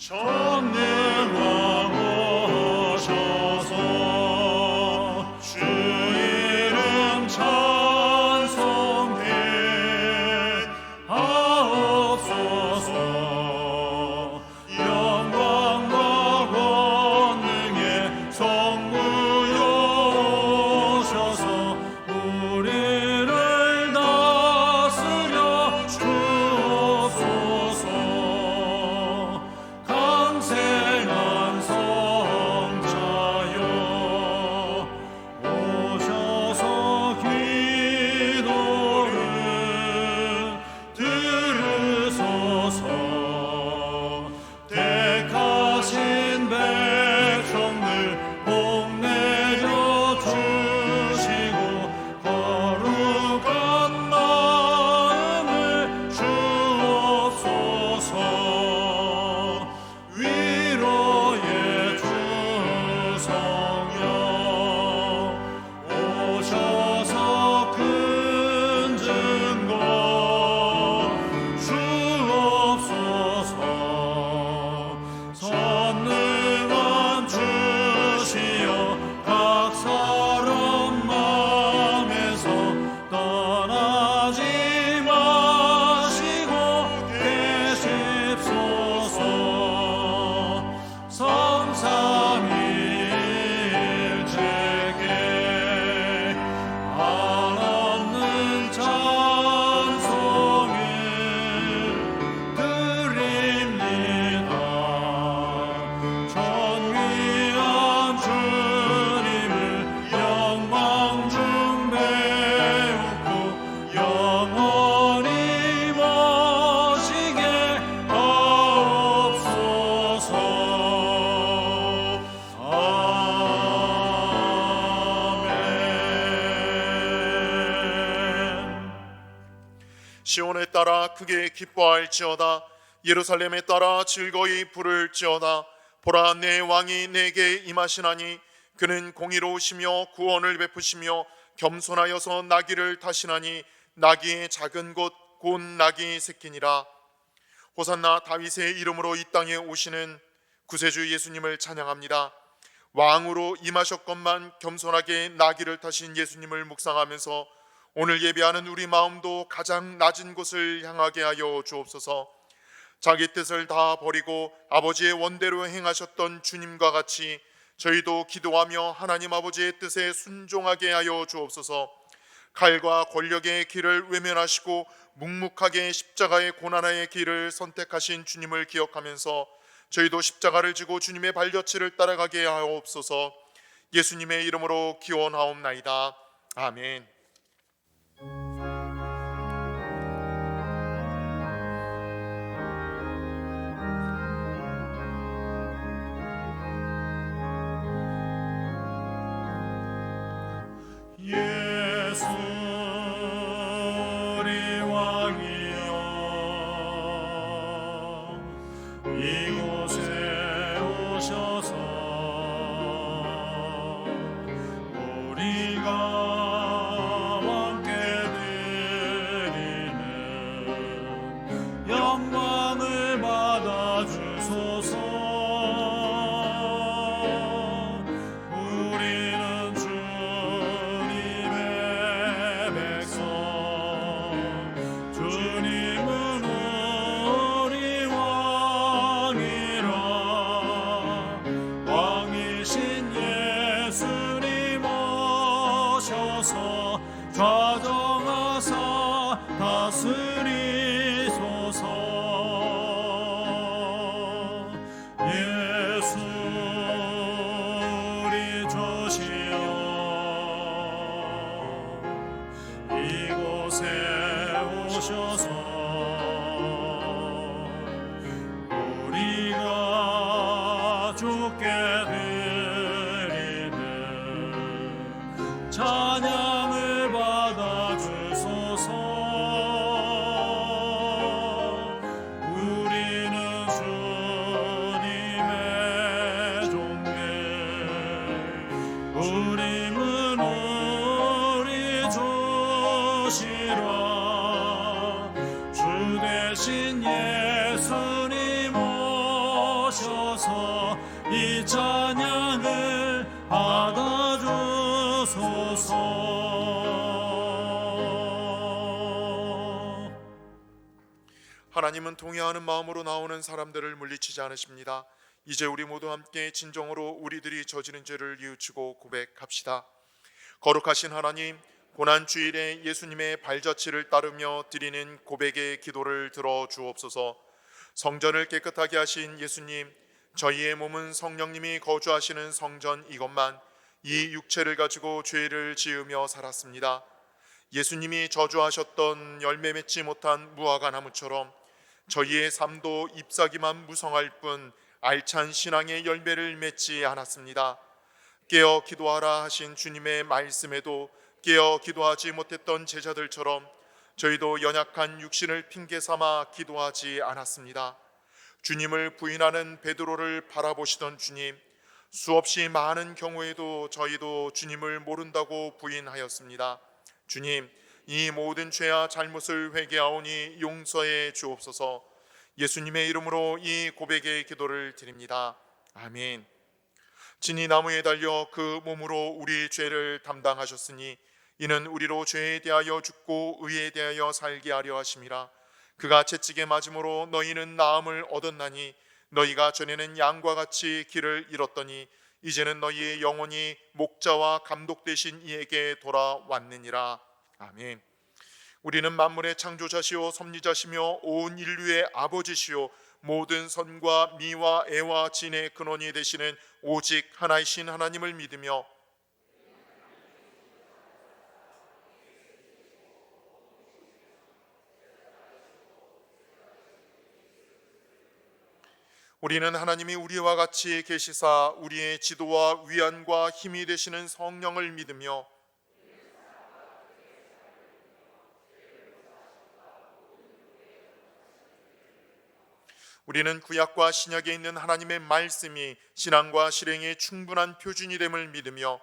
전능왕 오셔서 주 이름 찬송해 하옵소서. 영광과 권능의 성부여 오셔서 우리를 다스려 주옵소서. 강생한 성자여 오셔서 기도를 들으소서. 택하신 백성들 복내려 주시고 거룩한 마음을 주옵소서. 위로의 주성령 오셔서 큰 증거 주옵소서. 선능한 주시여 각 사람 마음에서 떠나지 마시고 계십소서. 삼삼일체계 한없는 찬송을 드립니다. 전귀한 주님을 영광 중 배우고 영원히 모시게 하옵소서. 아멘. 시온에 따라 크게 기뻐할지어다. 예루살렘에 따라 즐거이 부를지어다. 보라, 내 왕이 내게 임하시나니 그는 공의로우시며 구원을 베푸시며 겸손하여서 나귀를 타시나니 나귀의 작은 곳 곧 나귀 새끼니라. 호산나, 다윗의 이름으로 이 땅에 오시는 구세주 예수님을 찬양합니다. 왕으로 임하셨건만 겸손하게 나귀를 타신 예수님을 묵상하면서 오늘 예배하는 우리 마음도 가장 낮은 곳을 향하게 하여 주옵소서. 자기 뜻을 다 버리고 아버지의 원대로 행하셨던 주님과 같이 저희도 기도하며 하나님 아버지의 뜻에 순종하게 하여 주옵소서. 칼과 권력의 길을 외면하시고 묵묵하게 십자가의 고난의 길을 선택하신 주님을 기억하면서 저희도 십자가를 지고 주님의 발자취를 따라가게 하옵소서. 예수님의 이름으로 기원하옵나이다. 아멘. 예수 우리 왕이여 이곳에 오셔서 우리가 함께 드리는 영광을 받아 주소서. 우리는 주님의 백성, 주님은 우리 왕이라. 왕이신 예수님 오셔서 좌정하사 다스리소서. 예수 우리 주시여 이곳에 오셔서 우리가 주께 드리는 찬양을 받아 주소서. 우리는 주님의 종들, 우리는 우리 주시라. 주 대신 예수님 오셔 이 찬양을 받아주소서. 하나님은 동의하는 마음으로 나오는 사람들을 물리치지 않으십니다. 이제 우리 모두 함께 진정으로 우리들이 저지른 죄를 뉘우치고 고백합시다. 거룩하신 하나님, 고난주일에 예수님의 발자취를 따르며 드리는 고백의 기도를 들어 주옵소서. 성전을 깨끗하게 하신 예수님, 저희의 몸은 성령님이 거주하시는 성전 이것만 이 육체를 가지고 죄를 지으며 살았습니다. 예수님이 저주하셨던 열매 맺지 못한 무화과 나무처럼 저희의 삶도 잎사귀만 무성할 뿐 알찬 신앙의 열매를 맺지 않았습니다. 깨어 기도하라 하신 주님의 말씀에도 깨어 기도하지 못했던 제자들처럼 저희도 연약한 육신을 핑계 삼아 기도하지 않았습니다. 주님을 부인하는 베드로를 바라보시던 주님, 수없이 많은 경우에도 저희도 주님을 모른다고 부인하였습니다. 주님, 이 모든 죄와 잘못을 회개하오니 용서해 주옵소서. 예수님의 이름으로 이 고백의 기도를 드립니다. 아멘. 진이 나무에 달려 그 몸으로 우리 죄를 담당하셨으니 이는 우리로 죄에 대하여 죽고 의에 대하여 살게 하려 하심이라. 그가 채찍에 맞음으로 너희는 나음을 얻었나니 너희가 전에는 양과 같이 길을 잃었더니 이제는 너희의 영혼이 목자와 감독 되신 이에게 돌아왔느니라. 아멘. 우리는 만물의 창조자시오 섭리자시며 온 인류의 아버지시오 모든 선과 미와 애와 진의 근원이 되시는 오직 하나이신 하나님을 믿으며 우리는 하나님이 우리와 같이 계시사 우리의 지도와 위안과 힘이 되시는 성령을 믿으며 우리는 구약과 신약에 있는 하나님의 말씀이 신앙과 실행의 충분한 표준이 됨을 믿으며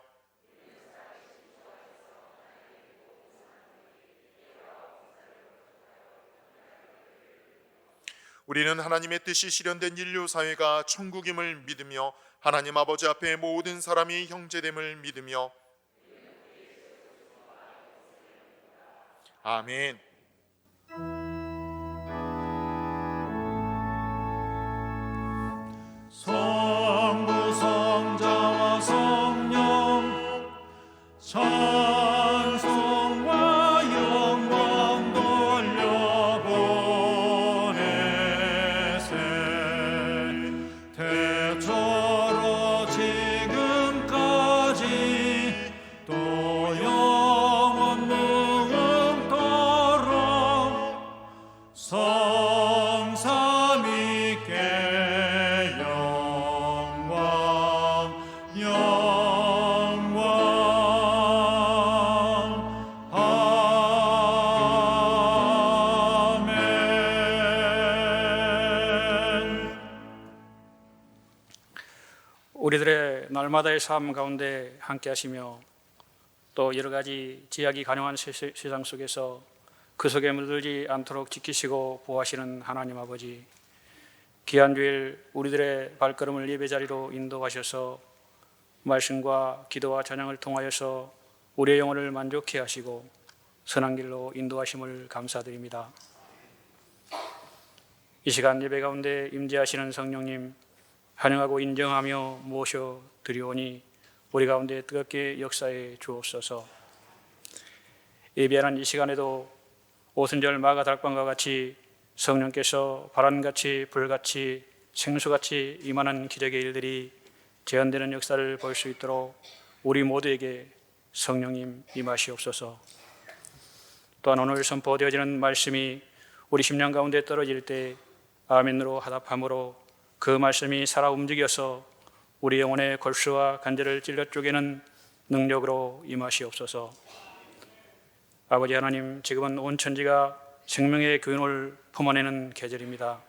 우리는 하나님의 뜻이 실현된 인류 사회가 천국임을 믿으며 하나님 아버지 앞에 모든 사람이 형제됨을 믿으며 아멘. 성부 성자와 성령 찬송과 영광 돌려보내세 대처로 지금까지 또 영원 무궁토록 성삼위께 우리들의 날마다의 삶 가운데 함께 하시며 또 여러 가지 제약이 가능한 세상 속에서 그 속에 물들지 않도록 지키시고 보호하시는 하나님 아버지, 귀한 주일 우리들의 발걸음을 예배 자리로 인도하셔서 말씀과 기도와 찬양을 통하여서 우리의 영혼을 만족해 하시고 선한 길로 인도하심을 감사드립니다. 이 시간 예배 가운데 임재하시는 성령님 환영하고 인정하며 모셔드리오니 우리 가운데 뜨겁게 역사해 주옵소서. 예배하는 이 시간에도 오순절 마가달방과 같이 성령께서 바람같이 불같이 생수같이 임하는 기적의 일들이 재현되는 역사를 볼 수 있도록 우리 모두에게 성령님 임하시옵소서. 또한 오늘 선포되어지는 말씀이 우리 심령 가운데 떨어질 때 아멘으로 화답함으로 그 말씀이 살아 움직여서 우리 영혼의 골수와 관절을 찔러 쪼개는 능력으로 임하시옵소서. 아버지 하나님, 지금은 온 천지가 생명의 기운을 품어내는 계절입니다.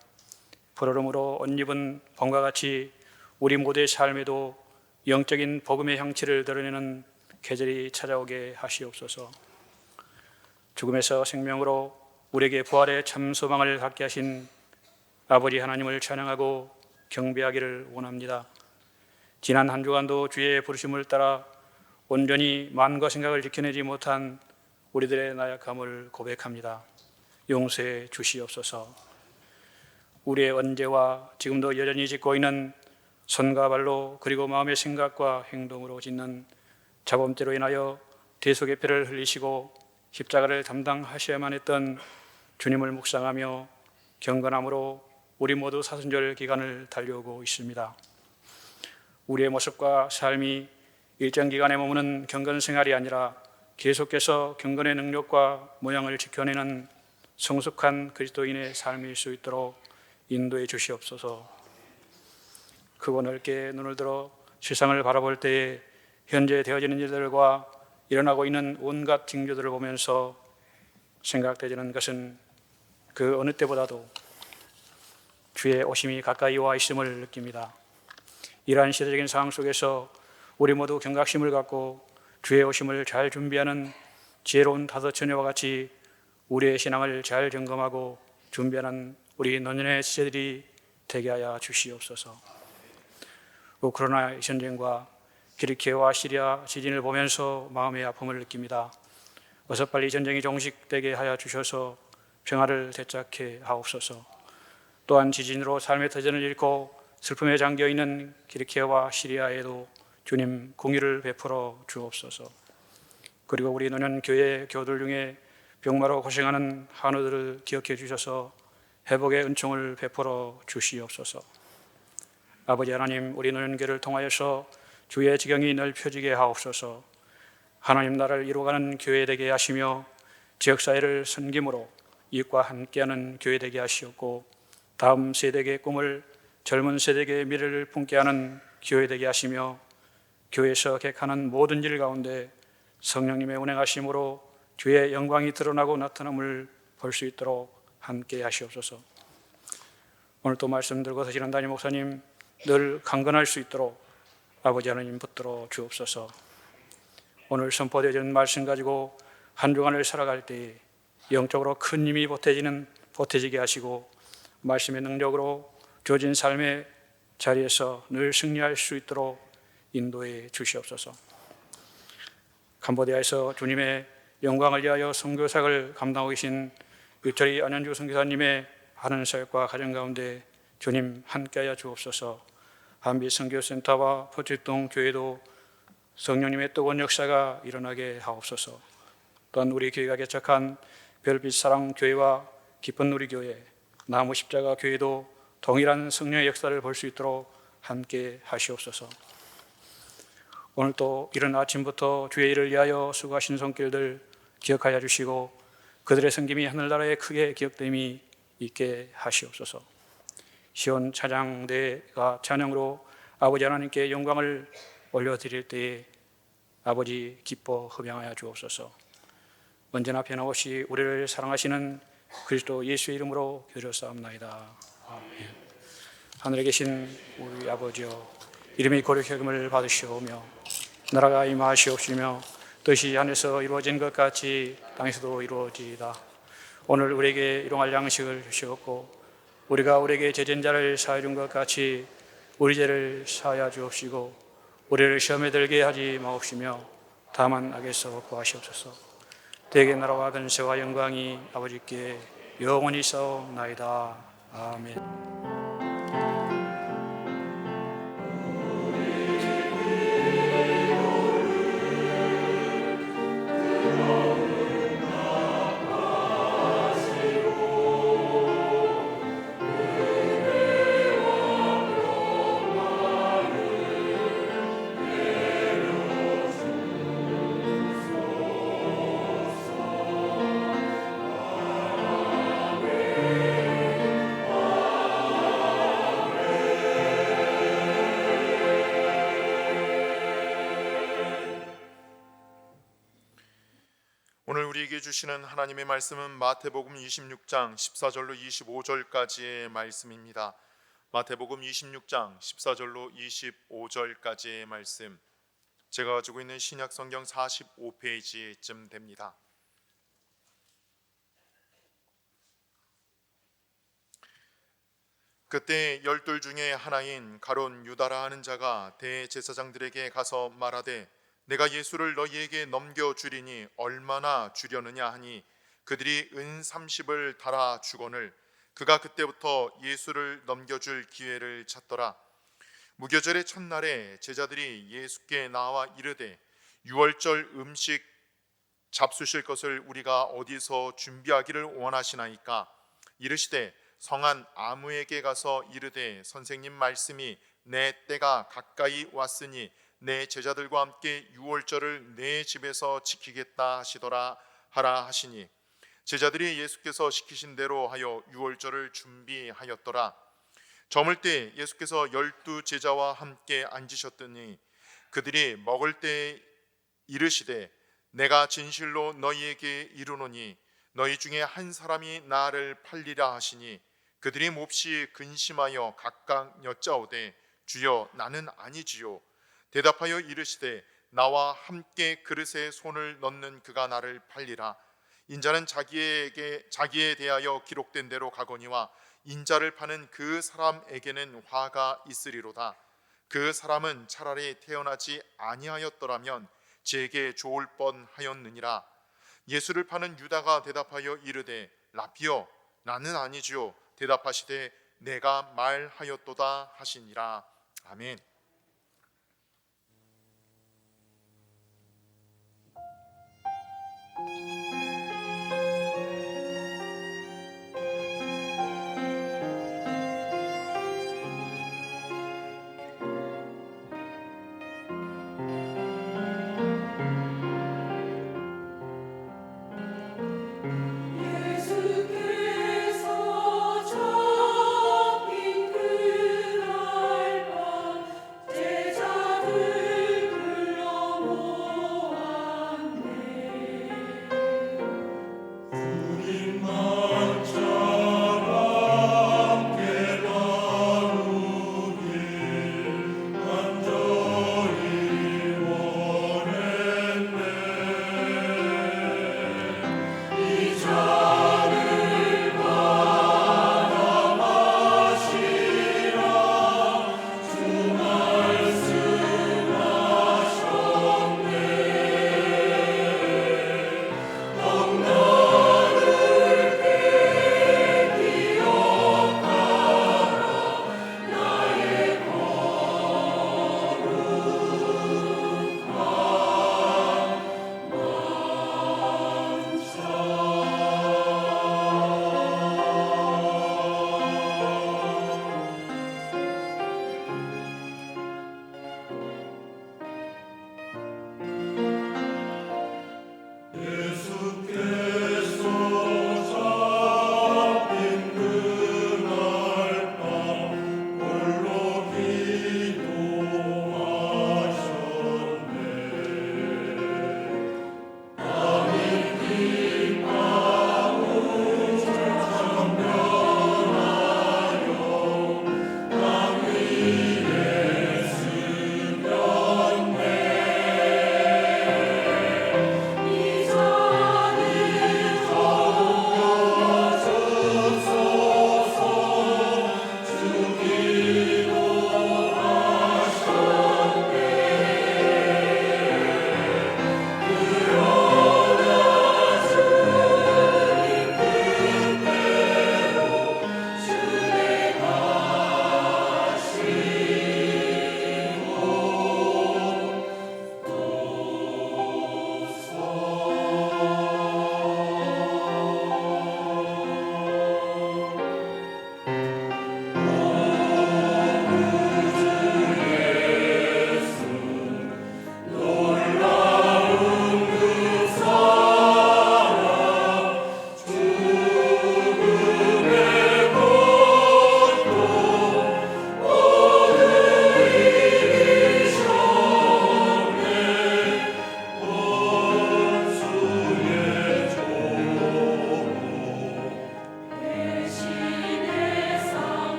푸르름으로 옷 입은 봄과 같이 우리 모두의 삶에도 영적인 복음의 향취를 드러내는 계절이 찾아오게 하시옵소서. 죽음에서 생명으로 우리에게 부활의 참 소망을 갖게 하신 아버지 하나님을 찬양하고 경배하기를 원합니다. 지난 한 주간도 주의 부르심을 따라 온전히 마음과 생각을 지켜내지 못한 우리들의 나약함을 고백합니다. 용서해 주시옵소서. 우리의 언제와 지금도 여전히 짓고 있는 손과 발로 그리고 마음의 생각과 행동으로 짓는 자범죄로 인하여 대속의 피를 흘리시고 십자가를 담당하셔야만 했던 주님을 묵상하며 경건함으로 우리 모두 사순절 기간을 달려오고 있습니다. 우리의 모습과 삶이 일정 기간에 머무는 경건 생활이 아니라 계속해서 경건의 능력과 모양을 지켜내는 성숙한 그리스도인의 삶일 수 있도록 인도해 주시옵소서. 크고 넓게 눈을 들어 세상을 바라볼 때에 현재 되어지는 일들과 일어나고 있는 온갖 징조들을 보면서 생각되지는 것은 그 어느 때보다도 주의 오심이 가까이 와 있음을 느낍니다. 이러한 시대적인 상황 속에서 우리 모두 경각심을 갖고 주의 오심을 잘 준비하는 지혜로운 다섯 처녀와 같이 우리의 신앙을 잘 점검하고 준비하는 우리 노년의 지체들이 되게 하여 주시옵소서. 우크라이나 전쟁과 기리키아와 시리아 지진을 보면서 마음의 아픔을 느낍니다. 어서 빨리 전쟁이 종식되게 하여 주셔서 평화를 되찾게 하옵소서. 또한 지진으로 삶의 터전을 잃고 슬픔에 잠겨있는 기리키아와 시리아에도 주님 공의를 베풀어 주옵소서. 그리고 우리 노년 교회 교들 중에 병마로 고생하는 한우들을 기억해 주셔서 회복의 은총을 베풀어 주시옵소서. 아버지 하나님, 우리 노년교를 통하여서 주의 지경이 넓혀지게 하옵소서. 하나님 나라를 이루어가는 교회 되게 하시며 지역사회를 섬김으로 이웃과 함께하는 교회 되게 하시옵고 다음 세대의 꿈을 젊은 세대의 미래를 품게 하는 교회 되게 하시며 교회에서 객하는 모든 일 가운데 성령님의 운행하심으로 주의 영광이 드러나고 나타남을 볼 수 있도록 함께 하시옵소서. 오늘 또 말씀 들고 서시는 담임 목사님 늘 강건할 수 있도록 아버지 하나님 붙들어 주옵소서. 오늘 선포되어진 말씀 가지고 한 주간을 살아갈 때에 영적으로 큰 힘이 보태지게 하시고 말씀의 능력으로 주어진 삶의 자리에서 늘 승리할 수 있도록 인도해 주시옵소서. 캄보디아에서 주님의 영광을 위하여 선교사역을 감당하고 계신 유철이 안현주 선교사님의 하는 사역과 가정 가운데 주님 함께하여 주옵소서. 한빛 선교센터와 포출동 교회도 성령님의 뜨거운 역사가 일어나게 하옵소서. 또한 우리 교회가 개척한 별빛 사랑 교회와 기쁜 우리 교회, 나무 십자가 교회도 동일한 성령의 역사를 볼 수 있도록 함께 하시옵소서. 오늘 또 이른 아침부터 주의 일을 위하여 수고하신 손길들 기억하여 주시고 그들의 섬김이 하늘나라에 크게 기억됨이 있게 하시옵소서. 시온 찬양대가 찬양으로 아버지 하나님께 영광을 올려드릴 때에 아버지 기뻐 흡양하여 주옵소서. 언제나 변함없이 우리를 사랑하시는 그리스도 예수의 이름으로 기도드렸사옵나이다. 아멘. 하늘에 계신 우리 아버지여, 이름이 거룩히 여김을 받으시오며 나라가 임하시옵시며 뜻이 하늘에서 이루어진 것 같이 땅에서도 이루어지이다. 오늘 우리에게 일용할 양식을 주시옵고 우리가 우리에게 죄진 자를 사하여 준 것 같이 우리 죄를 사하여 주옵시고 우리를 시험에 들게 하지 마옵시며 다만 악에서 구하시옵소서. 대개 나라와 권세와 영광이 아버지께 영원히 있사옵나이다. 아멘. 오늘 우리에게 주시는 하나님의 말씀은 마태복음 26장 14절로 25절까지의 말씀입니다. 마태복음 26장 14절로 25절까지의 말씀, 제가 가지고 있는 신약 성경 45페이지쯤 됩니다. 그때 열둘 중에 하나인 가룟 유다라 하는 자가 대제사장들에게 가서 말하되 내가 예수를 너희에게 넘겨주리니 얼마나 주려느냐 하니 그들이 은 30을 달아 주거늘 그가 그때부터 예수를 넘겨줄 기회를 찾더라. 무교절의 첫날에 제자들이 예수께 나와 이르되 유월절 음식 잡수실 것을 우리가 어디서 준비하기를 원하시나이까? 이르시되 성한 아무에게 가서 이르되 선생님 말씀이 내 때가 가까이 왔으니 내 제자들과 함께 유월절을 내 집에서 지키겠다 하시더라 하라 하시니 제자들이 예수께서 시키신 대로 하여 유월절을 준비하였더라. 저물 때 예수께서 12 제자와 함께 앉으셨더니 그들이 먹을 때 이르시되 내가 진실로 너희에게 이르노니 너희 중에 한 사람이 나를 팔리라 하시니 그들이 몹시 근심하여 각각 여짜오되 주여 나는 아니지요. 대답하여 이르시되 나와 함께 그릇에 손을 넣는 그가 나를 팔리라. 인자는 자기에 대하여 기록된 대로 가거니와 인자를 파는 그 사람에게는 화가 있으리로다. 그 사람은 차라리 태어나지 아니하였더라면 제게 좋을 뻔하였느니라. 예수를 파는 유다가 대답하여 이르되 라피여 나는 아니지요. 대답하시되 내가 말하였도다 하시니라. 아멘. 예수께서 잡힌 그날 밤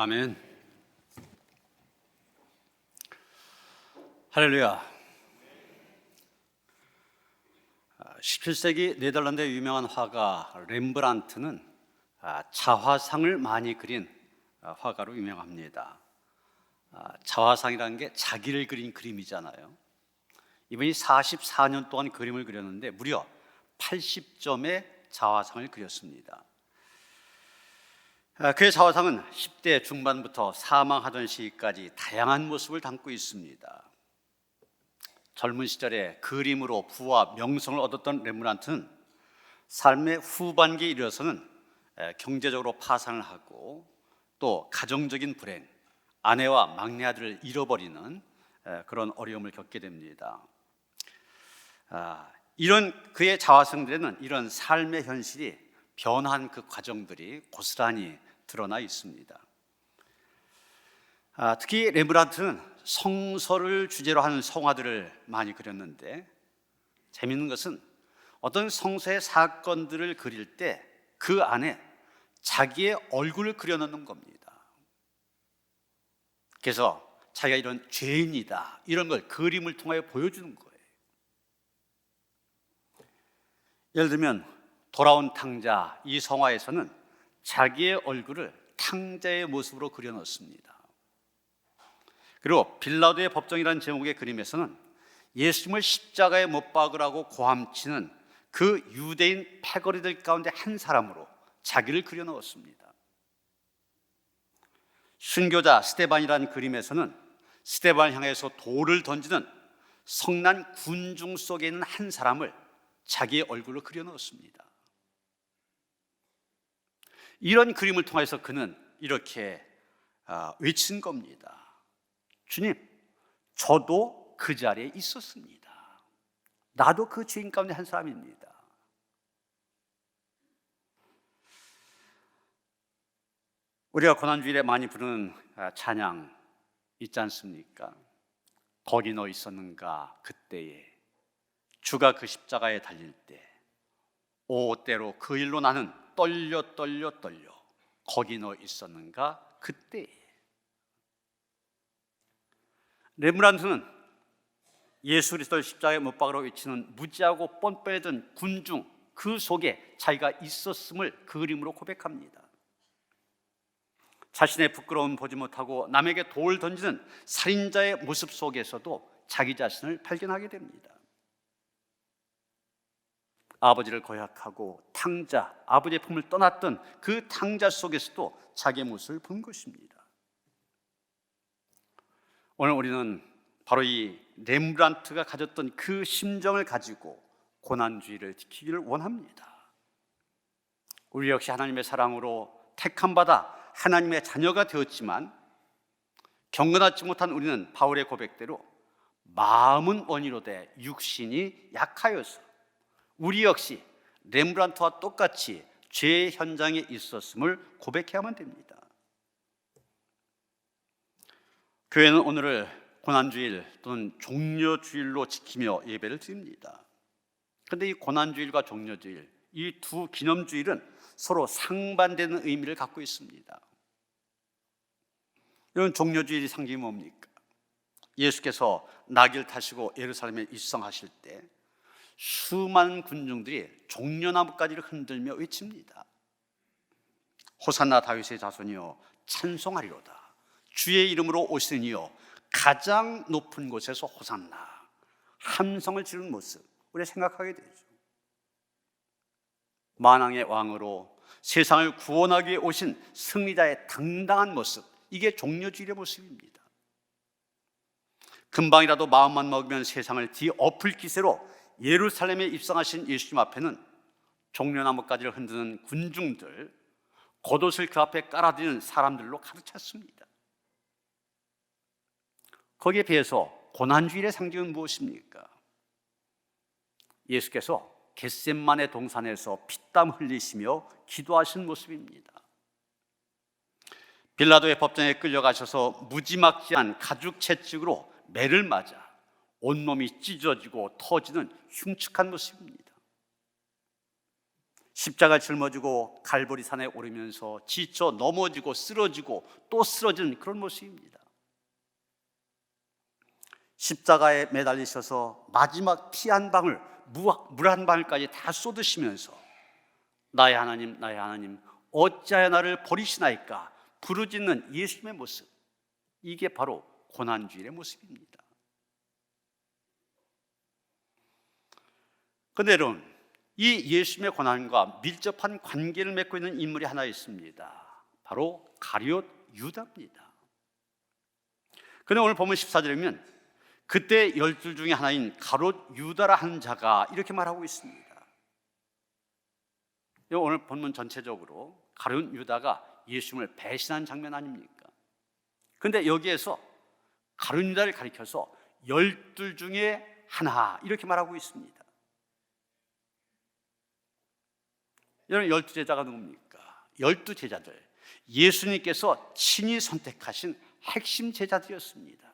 아멘. 할렐루야. 17세기 네덜란드의 유명한 화가 렘브란트는 자화상을 많이 그린 화가로 유명합니다. 자화상이라는 게 자기를 그린 그림이잖아요. 이분이 44년 동안 그림을 그렸는데 무려 80점의 자화상을 그렸습니다. 그의 자화상은 10대 중반부터 사망하던 시기까지 다양한 모습을 담고 있습니다. 젊은 시절에 그림으로 부와 명성을 얻었던 렘브란트는 삶의 후반기에 이르러서는 경제적으로 파산을 하고 또 가정적인 불행, 아내와 막내 아들을 잃어버리는 그런 어려움을 겪게 됩니다. 이런 그의 자화상들에는 이런 삶의 현실이 변한 그 과정들이 고스란히 드러나 있습니다. 특히 렘브란트는 성서를 주제로 하는 성화들을 많이 그렸는데 재미있는 것은 어떤 성서의 사건들을 그릴 때 그 안에 자기의 얼굴을 그려넣는 겁니다. 그래서 자기가 이런 죄인이다 이런 걸 그림을 통하여 보여주는 거예요. 예를 들면 돌아온 탕자 이 성화에서는 자기의 얼굴을 탕자의 모습으로 그려넣습니다. 그리고 빌라도의 법정이라는 제목의 그림에서는 예수님을 십자가에 못 박으라고 고함치는 그 유대인 패거리들 가운데 한 사람으로 자기를 그려넣었습니다. 순교자 스데반이라는 그림에서는 스데반을 향해서 돌을 던지는 성난 군중 속에 있는 한 사람을 자기의 얼굴로 그려넣었습니다. 이런 그림을 통해서 그는 이렇게 외친 겁니다. 주님, 저도 그 자리에 있었습니다. 나도 그 죄인 가운데 한 사람입니다. 우리가 고난주일에 많이 부르는 찬양 있지 않습니까? 거기 너 있었는가 그때에 주가 그 십자가에 달릴 때 오 때로 그 일로 나는 떨려 거기 너 있었는가 그때에. 렘브란트는 예수 그리스도를 십자가에 못 박으라고 외치는 무지하고 뻔뻔해진 군중 그 속에 자기가 있었음을 그림으로 고백합니다. 자신의 부끄러움 보지 못하고 남에게 돌을 던지는 살인자의 모습 속에서도 자기 자신을 발견하게 됩니다. 아버지를 고약하고 탕자, 아버지의 품을 떠났던 그 탕자 속에서도 자기의 모습을 본 것입니다. 오늘 우리는 바로 이 렘브란트가 가졌던 그 심정을 가지고 고난주의를 지키기를 원합니다. 우리 역시 하나님의 사랑으로 택함받아 하나님의 자녀가 되었지만 경건하지 못한 우리는 바울의 고백대로 마음은 원이로되 육신이 약하여서 우리 역시 렘브란트와 똑같이 죄의 현장에 있었음을 고백해야만 됩니다. 교회는 오늘을 고난주일 또는 종려주일로 지키며 예배를 드립니다. 그런데 이 고난주일과 종려주일, 이 두 기념주일은 서로 상반되는 의미를 갖고 있습니다. 이런 종려주일이 상징이 뭡니까? 예수께서 나귀를 타시고 예루살렘에 입성하실 때 수많은 군중들이 종려나무가지를 흔들며 외칩니다. 호산나 다윗의 자손이여 찬송하리로다. 주의 이름으로 오시는 이여 가장 높은 곳에서 호산나 함성을 지르는 모습 우리가 생각하게 되죠. 만왕의 왕으로 세상을 구원하기 위해 오신 승리자의 당당한 모습, 이게 종려주일의 모습입니다. 금방이라도 마음만 먹으면 세상을 뒤엎을 기세로 예루살렘에 입성하신 예수님 앞에는 종려나무가지를 흔드는 군중들, 겉옷을 그 앞에 깔아드리는 사람들로 가득 찼습니다. 거기에 비해서 고난주일의 상징은 무엇입니까? 예수께서 겟셋마네 동산에서 피땀 흘리시며 기도하신 모습입니다. 빌라도의 법정에 끌려가셔서 무지막지한 가죽 채찍으로 매를 맞아 온몸이 찢어지고 터지는 흉측한 모습입니다. 십자가를 짊어지고 갈보리 산에 오르면서 지쳐 넘어지고 쓰러지고 또 쓰러지는 그런 모습입니다. 십자가에 매달리셔서 마지막 피 한 방울, 물 한 방울까지 다 쏟으시면서 나의 하나님 어찌하여 나를 버리시나이까 부르짖는 예수님의 모습, 이게 바로 고난주일의 모습입니다. 그런데 여러분, 이 예수님의 고난과 밀접한 관계를 맺고 있는 인물이 하나 있습니다. 바로 가룟 유다입니다. 그런데 오늘 본문 14절에 보면 그때 12 중에 하나인 가룟 유다라 하는 자가 이렇게 말하고 있습니다. 오늘 본문 전체적으로 가룟 유다가 예수님을 배신한 장면 아닙니까? 그런데 여기에서 가룟 유다를 가리켜서 12 중에 하나 이렇게 말하고 있습니다. 여러분, 12제자가 누굽니까? 12제자들, 예수님께서 친히 선택하신 핵심 제자들이었습니다.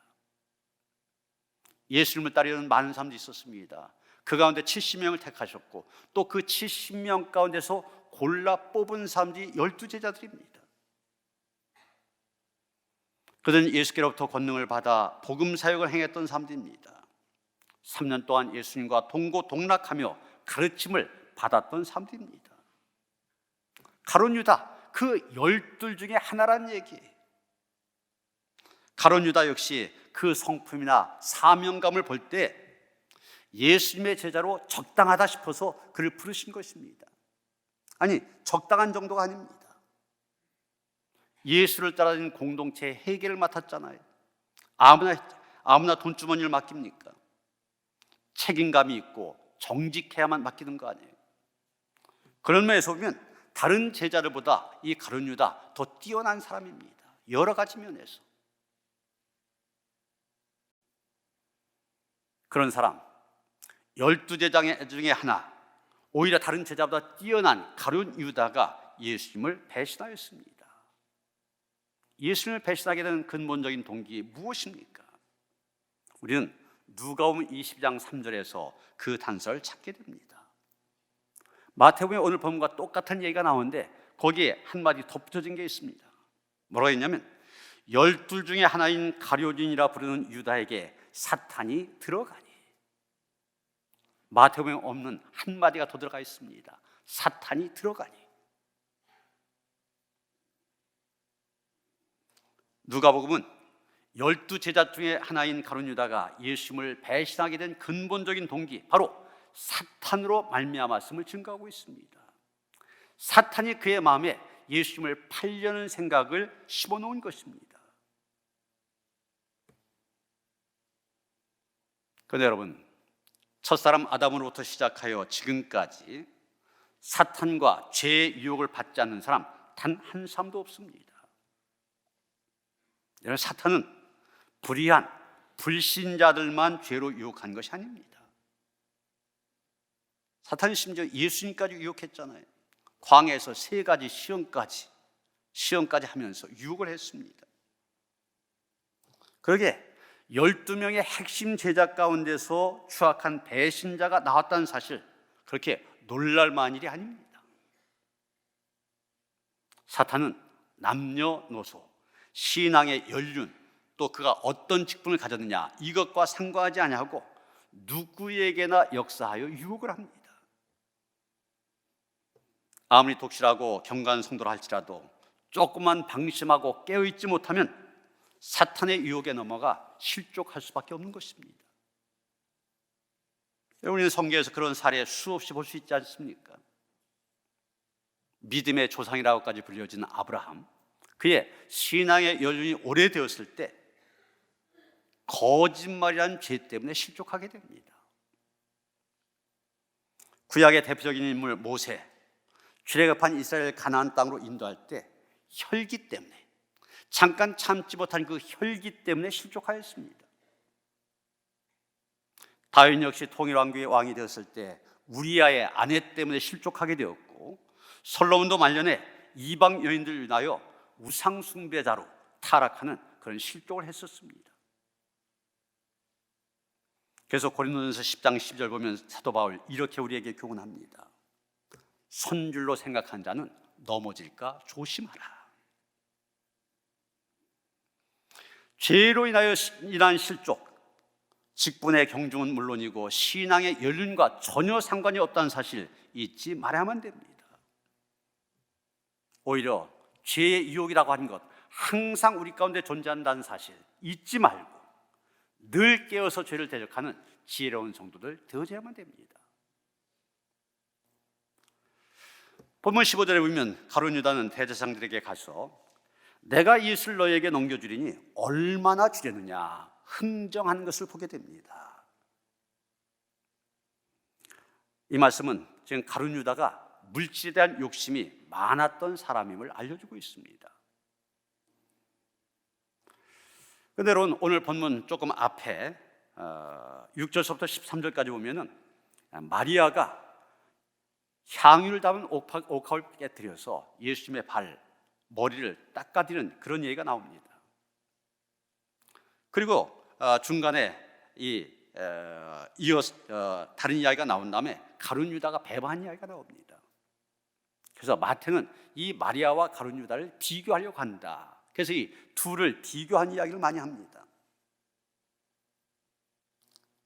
예수님을 따르는 많은 사람들이 있었습니다. 그 가운데 70명을 택하셨고 또 그 70명 가운데서 골라 뽑은 사람들이 12제자들입니다. 그들은 예수께로부터 권능을 받아 복음 사역을 행했던 사람들입니다. 3년 동안 예수님과 동고동락하며 가르침을 받았던 사람들입니다. 가룟 유다, 그 12 중에 하나라는 얘기예요. 가룟 유다 역시 그 성품이나 사명감을 볼 때 예수님의 제자로 적당하다 싶어서 그를 부르신 것입니다. 아니, 적당한 정도가 아닙니다. 예수를 따르는 공동체의 회계를 맡았잖아요. 아무나 돈주머니를 맡깁니까? 책임감이 있고 정직해야만 맡기는 거 아니에요. 그런 면에서 보면 다른 제자들보다 이 가룟 유다 더 뛰어난 사람입니다. 여러 가지 면에서. 그런 사람, 12제자 중에 하나, 오히려 다른 제자보다 뛰어난 가룟 유다가 예수님을 배신하였습니다. 예수님을 배신하게 된 근본적인 동기 무엇입니까? 우리는 누가복음 20장 3절에서 그 단서를 찾게 됩니다. 마태복음에 오늘 본문과 똑같은 얘기가 나오는데 거기에 한마디 덧붙여진 게 있습니다. 뭐라고 했냐면 12 중에 하나인 가룟인이라 부르는 유다에게 사탄이 들어가니. 마태복음에 없는 한마디가 더 들어가 있습니다. 사탄이 들어가니. 누가복음은 12제자 중에 하나인 가룟 유다가 예수님을 배신하게 된 근본적인 동기, 바로 사탄으로 말미암았음을 증거하고 있습니다. 사탄이 그의 마음에 예수님을 팔려는 생각을 심어놓은 것입니다. 그런데 여러분, 첫사람 아담으로부터 시작하여 지금까지 사탄과 죄의 유혹을 받지 않는 사람 단 한 사람도 없습니다. 여러분, 사탄은 불의한 불신자들만 죄로 유혹한 것이 아닙니다. 사탄이 심지어 예수님까지 유혹했잖아요. 광야에서 3가지 시험까지 하면서 유혹을 했습니다. 그러게 12명의 핵심 제자 가운데서 추악한 배신자가 나왔다는 사실, 그렇게 놀랄만한 일이 아닙니다. 사탄은 남녀노소, 신앙의 연륜, 또 그가 어떤 직분을 가졌느냐, 이것과 상관하지 아니하고 누구에게나 역사하여 유혹을 합니다. 아무리 독실하고 경건한 성도라 할지라도 조금만 방심하고 깨어있지 못하면 사탄의 유혹에 넘어가 실족할 수밖에 없는 것입니다. 우리는 성경에서 그런 사례 수없이 볼 수 있지 않습니까? 믿음의 조상이라고까지 불려진 아브라함, 그의 신앙의 연륜이 오래되었을 때 거짓말이라는 죄 때문에 실족하게 됩니다. 구약의 대표적인 인물 모세, 출애굽한 이스라엘 가나안 땅으로 인도할 때 혈기 때문에, 잠깐 참지 못한 그 혈기 때문에 실족하였습니다. 다윗 역시 통일왕국의 왕이 되었을 때 우리아의 아내 때문에 실족하게 되었고, 솔로몬도 말년에 이방 여인들을 인하여 우상 숭배자로 타락하는 그런 실족을 했었습니다. 그래서 고린도전서 10장 10절 보면 사도 바울 이렇게 우리에게 교훈합니다. 선줄로 생각한 자는 넘어질까 조심하라. 죄로 인한 실족, 직분의 경중은 물론이고 신앙의 연륜과 전혀 상관이 없다는 사실 잊지 말아야만 됩니다. 오히려 죄의 유혹이라고 하는 것 항상 우리 가운데 존재한다는 사실 잊지 말고 늘 깨어서 죄를 대적하는 지혜로운 성도들 되어야만 됩니다. 본문 15절에 보면 가룟 유다는 대제사장들에게 가서 내가 이것을 너에게 넘겨주리니 얼마나 주려느냐 흥정하는 것을 보게 됩니다. 이 말씀은 지금 가룟 유다가 물질에 대한 욕심이 많았던 사람임을 알려주고 있습니다. 그런데 오늘 본문 조금 앞에 6절서부터 13절까지 보면은 마리아가 향유를 담은 옥합을 깨뜨려서 예수님의 머리를 닦아드리는 그런 얘기가 나옵니다. 그리고 중간에 다른 이야기가 나온 다음에 가룟 유다가 배반한 이야기가 나옵니다. 그래서 마태는 이 마리아와 가룟 유다를 비교하려고 한다. 그래서 이 둘을 비교한 이야기를 많이 합니다.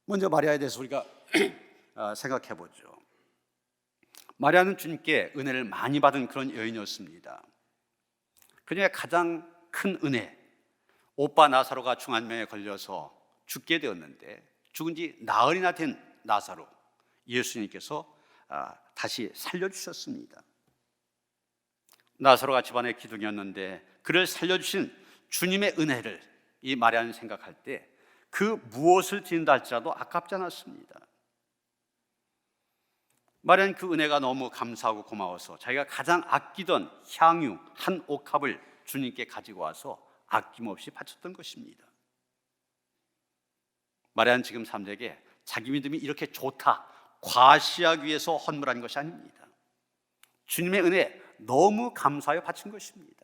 먼저 마리아에 대해서 우리가 생각해 보죠. 마리아는 주님께 은혜를 많이 받은 그런 여인이었습니다. 그중에 가장 큰 은혜, 오빠 나사로가 중환병에 걸려서 죽게 되었는데 죽은 지 나흘이나 된 나사로 예수님께서 다시 살려주셨습니다. 나사로가 집안의 기둥이었는데 그를 살려주신 주님의 은혜를 이 마리아는 생각할 때 그 무엇을 드린다 할지라도 아깝지 않았습니다. 마리아는 그 은혜가 너무 감사하고 고마워서 자기가 가장 아끼던 향유 한 옥합을 주님께 가지고 와서 아낌없이 바쳤던 것입니다. 마리아는 지금 사람들에게 자기 믿음이 이렇게 좋다 과시하기 위해서 헌물한 것이 아닙니다. 주님의 은혜 너무 감사하여 바친 것입니다.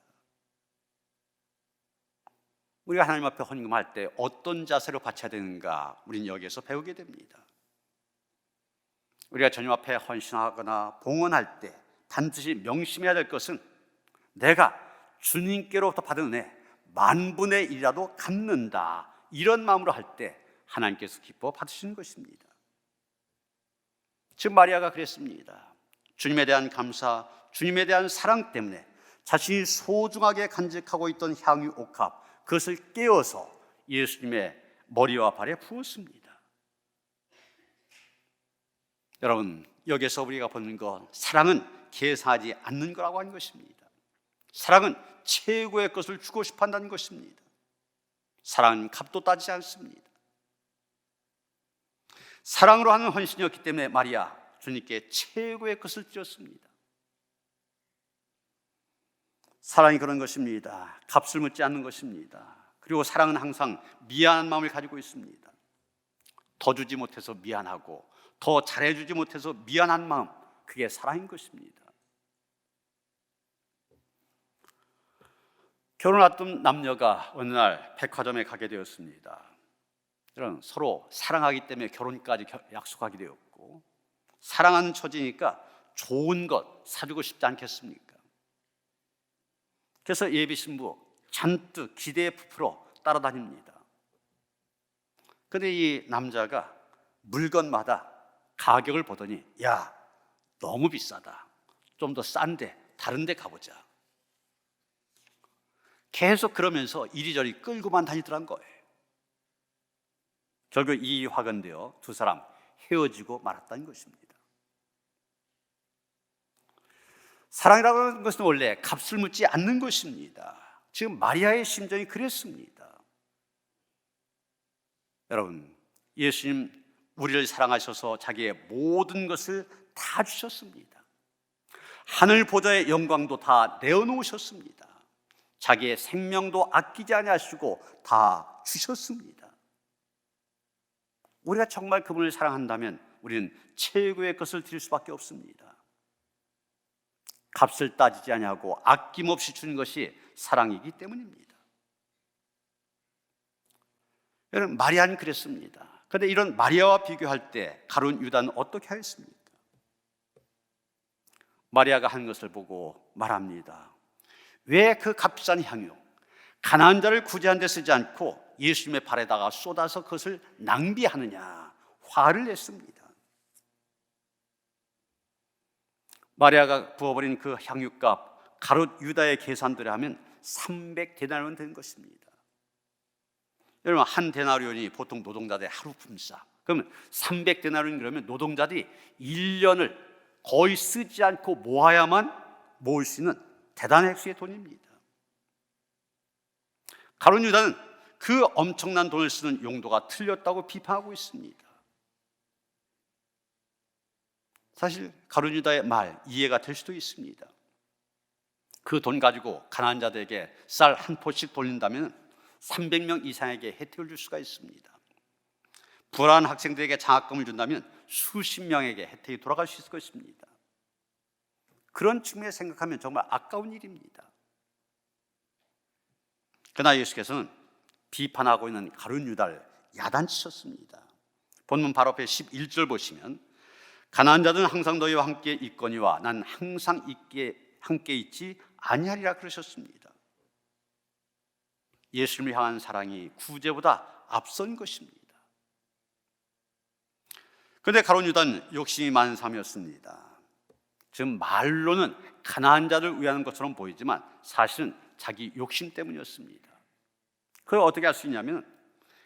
우리가 하나님 앞에 헌금할 때 어떤 자세로 바쳐야 되는가 우리는 여기에서 배우게 됩니다. 우리가 주님 앞에 헌신하거나 봉헌할 때 반드시 명심해야 될 것은 내가 주님께로부터 받은 은혜 만분의 1이라도 갚는다, 이런 마음으로 할 때 하나님께서 기뻐 받으시는 것입니다. 지금 마리아가 그랬습니다. 주님에 대한 감사, 주님에 대한 사랑 때문에 자신이 소중하게 간직하고 있던 향유 옥합, 그것을 깨어서 예수님의 머리와 발에 부었습니다. 여러분, 여기서 우리가 보는 것, 사랑은 계산하지 않는 거라고 하는 것입니다. 사랑은 최고의 것을 주고 싶어 한다는 것입니다. 사랑은 값도 따지지 않습니다. 사랑으로 하는 헌신이었기 때문에 마리아, 주님께 최고의 것을 드렸습니다. 사랑이 그런 것입니다. 값을 묻지 않는 것입니다. 그리고 사랑은 항상 미안한 마음을 가지고 있습니다. 더 주지 못해서 미안하고 더 잘해주지 못해서 미안한 마음, 그게 사랑인 것입니다. 결혼 앞둔 남녀가 어느 날 백화점에 가게 되었습니다. 이런 서로 사랑하기 때문에 결혼까지 약속하게 되었고, 사랑하는 처지니까 좋은 것 사주고 싶지 않겠습니까? 그래서 예비 신부 잔뜩 기대에 부풀어 따라다닙니다. 그런데 이 남자가 물건마다 가격을 보더니, 야, 너무 비싸다, 좀 더 싼데 다른 데 가보자. 계속 그러면서 이리저리 끌고만 다니더란 거예요. 결국 이 화근되어 두 사람 헤어지고 말았다는 것입니다. 사랑이라고 하는 것은 원래 값을 묻지 않는 것입니다. 지금 마리아의 심정이 그랬습니다. 여러분, 예수님 우리를 사랑하셔서 자기의 모든 것을 다 주셨습니다. 하늘 보좌의 영광도 다 내어놓으셨습니다. 자기의 생명도 아끼지 아니하시고 다 주셨습니다. 우리가 정말 그분을 사랑한다면 우리는 최고의 것을 드릴 수밖에 없습니다. 값을 따지지 아니하고 아낌없이 주는 것이 사랑이기 때문입니다. 여러분, 마리아는 그랬습니다. 그런데 이런 마리아와 비교할 때 가룟 유다는 어떻게 하였습니까? 마리아가 한 것을 보고 말합니다. 왜 그 값비싼 향유, 가난한 자를 구제하는 데 쓰지 않고 예수님의 발에다가 쏟아서 그것을 낭비하느냐, 화를 냈습니다. 마리아가 부어버린 그 향유값, 가롯 유다의 계산대로 하면 300데나리온 된 것입니다. 여러분, 한 데나리온이 보통 노동자들의 하루 품삯. 그러면 300데나리온 그러면 노동자들이 1년을 거의 쓰지 않고 모아야만 모을 수 있는 대단한 액수의 돈입니다. 가룟 유다는 그 엄청난 돈을 쓰는 용도가 틀렸다고 비판하고 있습니다. 사실 가룟 유다의 말 이해가 될 수도 있습니다. 그 돈 가지고 가난한 자들에게 쌀 한 포씩 돌린다면 300명 이상에게 혜택을 줄 수가 있습니다. 불안한 학생들에게 장학금을 준다면 수십 명에게 혜택이 돌아갈 수 있을 것입니다. 그런 측면에서 생각하면 정말 아까운 일입니다. 그러나 예수께서는 비판하고 있는 가룟 유다를 야단치셨습니다. 본문 바로 앞에 11절 보시면 가난한 자들은 항상 너희와 함께 있거니와 난 항상 함께 있지 아니하리라 그러셨습니다. 예수님을 향한 사랑이 구제보다 앞선 것입니다. 그런데 가룟 유다는 욕심이 많은 사람이었습니다. 지금 말로는 가난한 자를 위하는 것처럼 보이지만 사실은 자기 욕심 때문이었습니다. 그걸 어떻게 할 수 있냐면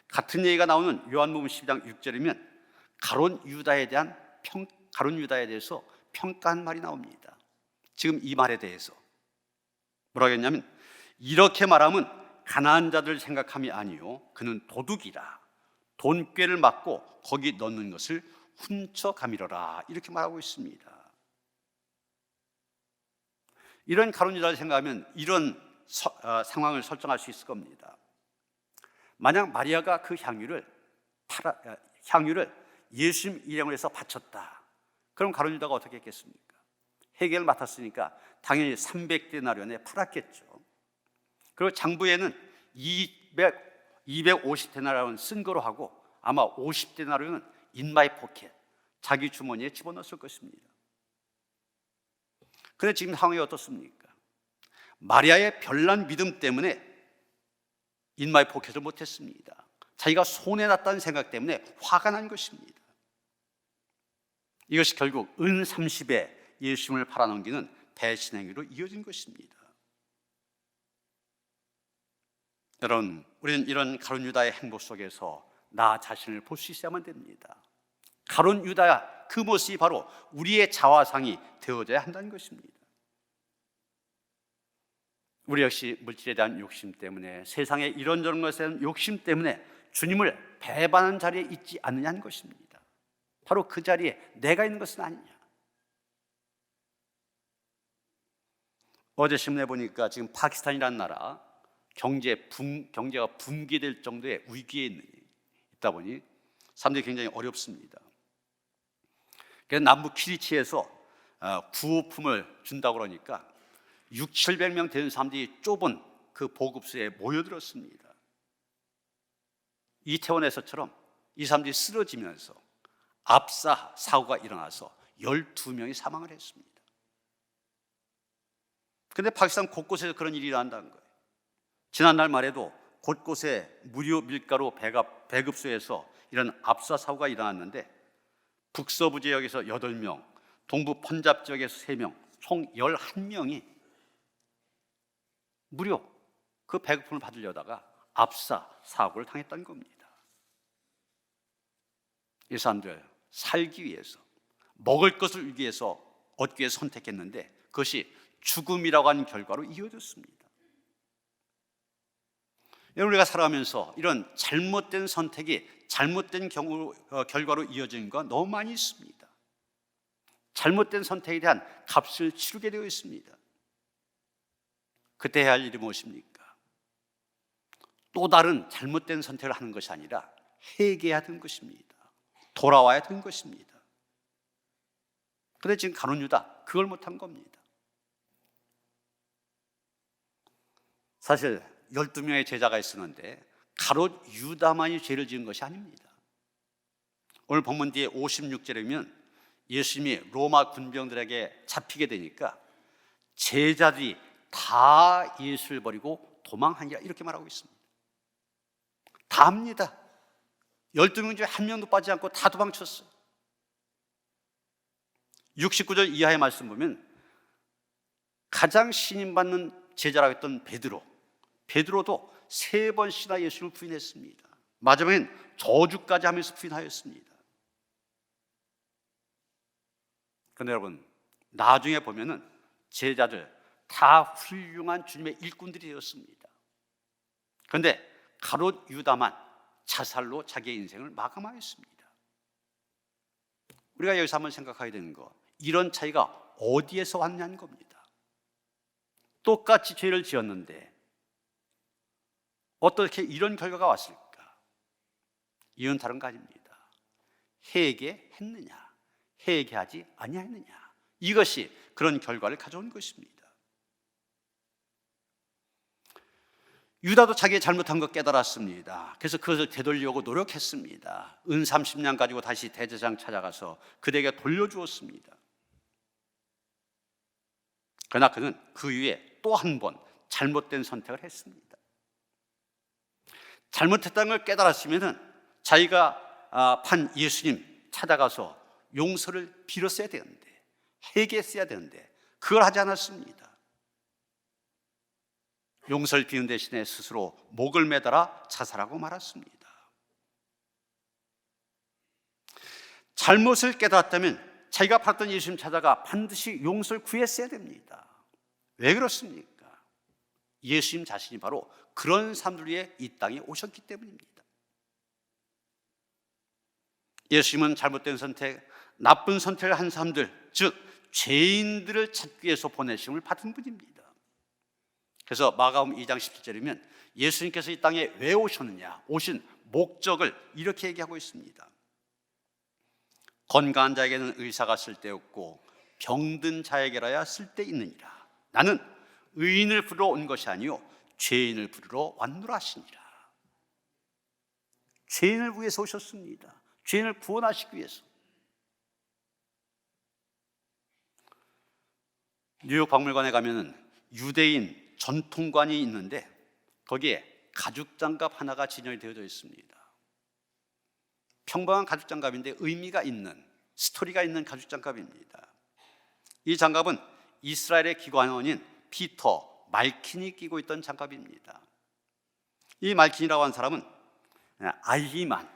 같은 얘기가 나오는 요한복음 12장 6절이면 가룟 유다에 대해서 평가한 말이 나옵니다. 지금 이 말에 대해서 뭐라고 했냐면 이렇게 말하면 가난한 자들 생각함이 아니요 그는 도둑이라 돈꾀를 맞고 거기 넣는 것을 훔쳐가미러라 이렇게 말하고 있습니다. 이런 가룟 유다를 생각하면 이런 상황을 설정할 수 있을 겁니다. 만약 마리아가 그 향유를 예수님 일행을 해서 바쳤다. 그럼 가룟 유다가 어떻게 했겠습니까? 회계를 맡았으니까 당연히 300데나리온에 팔았겠죠. 그리고 장부에는 250데나리온 쓴 거로 하고 아마 50데나리온은 인마이 포켓, 자기 주머니에 집어넣었을 것입니다. 그런데 지금 상황이 어떻습니까? 마리아의 별난 믿음 때문에 인마이 포켓을 못했습니다. 자기가 손해났다는 생각 때문에 화가 난 것입니다. 이것이 결국 은 30에 예수님을 팔아넘기는 배신 행위로 이어진 것입니다. 여러분, 우리는 이런 가룟 유다의 행보 속에서 나 자신을 볼 수 있어야만 됩니다. 가룟 유다야 그 모습이 바로 우리의 자화상이 되어져야 한다는 것입니다. 우리 역시 물질에 대한 욕심 때문에 세상의 이런저런 것에 대한 욕심 때문에 주님을 배반하는 자리에 있지 않느냐는 것입니다. 바로 그 자리에 내가 있는 것은 아니냐. 어제 신문에 보니까 지금 파키스탄이라는 나라 경제가 붕괴될 정도의 위기에 있다 보니 사람들이 굉장히 어렵습니다. 그래서 남부 키리치에서 구호품을 준다고 그러니까 600~700명 되는 사람들이 좁은 그 보급소에 모여들었습니다. 이태원에서처럼 이 사람들이 쓰러지면서 압사 사고가 일어나서 12명이 사망을 했습니다. 그런데 파키스탄 곳곳에서 그런 일이 일어난다는 거예요. 지난달 말에도 곳곳에 무료 밀가루 배급소에서 이런 압사 사고가 일어났는데 북서부 지역에서 8명, 동부 펀잡 지역에서 3명, 총 11명이 무료 그 배급품을 받으려다가 압사 사고를 당했다는 겁니다. 이 사람들 살기 위해서 먹을 것을 위해서 얻기 위해서 선택했는데 그것이 죽음이라고 하는 결과로 이어졌습니다. 우리가 살아가면서 이런 잘못된 선택이 잘못된 결과로 이어진 건 너무 많이 있습니다. 잘못된 선택에 대한 값을 치르게 되어 있습니다. 그때 해야 할 일이 무엇입니까? 또 다른 잘못된 선택을 하는 것이 아니라 회개해야 되는 것입니다. 돌아와야 되는 것입니다. 그런데 지금 가룟 유다 그걸 못한 겁니다. 사실 12명의 제자가 있었는데 가롯 유다만이 죄를 지은 것이 아닙니다. 오늘 본문 뒤에 56절에 보면 예수님이 로마 군병들에게 잡히게 되니까 제자들이 다 예수를 버리고 도망하니라 이렇게 말하고 있습니다. 다 합니다. 12명 중에 한 명도 빠지지 않고 다 도망쳤어요. 69절 이하의 말씀 보면 가장 신임받는 제자라고 했던 베드로도 3번씩이나 예수를 부인했습니다. 마지막엔 저주까지 하면서 부인하였습니다. 그런데 여러분, 나중에 보면은 제자들 다 훌륭한 주님의 일꾼들이 되었습니다. 그런데 가롯 유다만 자살로 자기의 인생을 마감하였습니다. 우리가 여기서 한번 생각해야 되는 거, 이런 차이가 어디에서 왔냐는 겁니다. 똑같이 죄를 지었는데 어떻게 이런 결과가 왔을까? 이유는 다른 거 아닙니다. 회개했느냐, 회개하지 아니하느냐, 이것이 그런 결과를 가져온 것입니다. 유다도 자기의 잘못한 거 깨달았습니다. 그래서 그것을 되돌리려고 노력했습니다. 은 30냥 가지고 다시 대제사장 찾아가서 그들에게 돌려주었습니다. 그러나 그는 그 이후에 또 한 번 잘못된 선택을 했습니다. 잘못했다는 걸 깨달았으면 자기가 판 예수님 찾아가서 용서를 빌었어야 되는데, 회개했어야 되는데 그걸 하지 않았습니다. 용서를 비는 대신에 스스로 목을 매달아 자살하고 말았습니다. 잘못을 깨달았다면 자기가 봤던 예수님 찾아가 반드시 용서를 구했어야 됩니다. 왜 그렇습니까? 예수님 자신이 바로 그런 사람들 위해 이 땅에 오셨기 때문입니다. 예수님은 잘못된 선택, 나쁜 선택을 한 사람들, 즉 죄인들을 찾기 위해서 보내심을 받은 분입니다. 그래서 마가복음 2장 17절이면 예수님께서 이 땅에 왜 오셨느냐, 오신 목적을 이렇게 얘기하고 있습니다. 건강한 자에게는 의사가 쓸데없고 병든 자에게라야 쓸데있느니라. 나는 의인을 부르러 온 것이 아니요 죄인을 부르러 왔노라 하시니라. 죄인을 위해서 오셨습니다. 죄인을 구원하시기 위해서. 뉴욕 박물관에 가면은 유대인 전통관이 있는데 거기에 가죽장갑 하나가 진열이 되어져 있습니다. 평범한 가죽장갑인데 의미가 있는, 스토리가 있는 가죽장갑입니다. 이 장갑은 이스라엘의 기관원인 피터 말킨이 끼고 있던 장갑입니다. 이 말킨이라고 하는 사람은 아히만,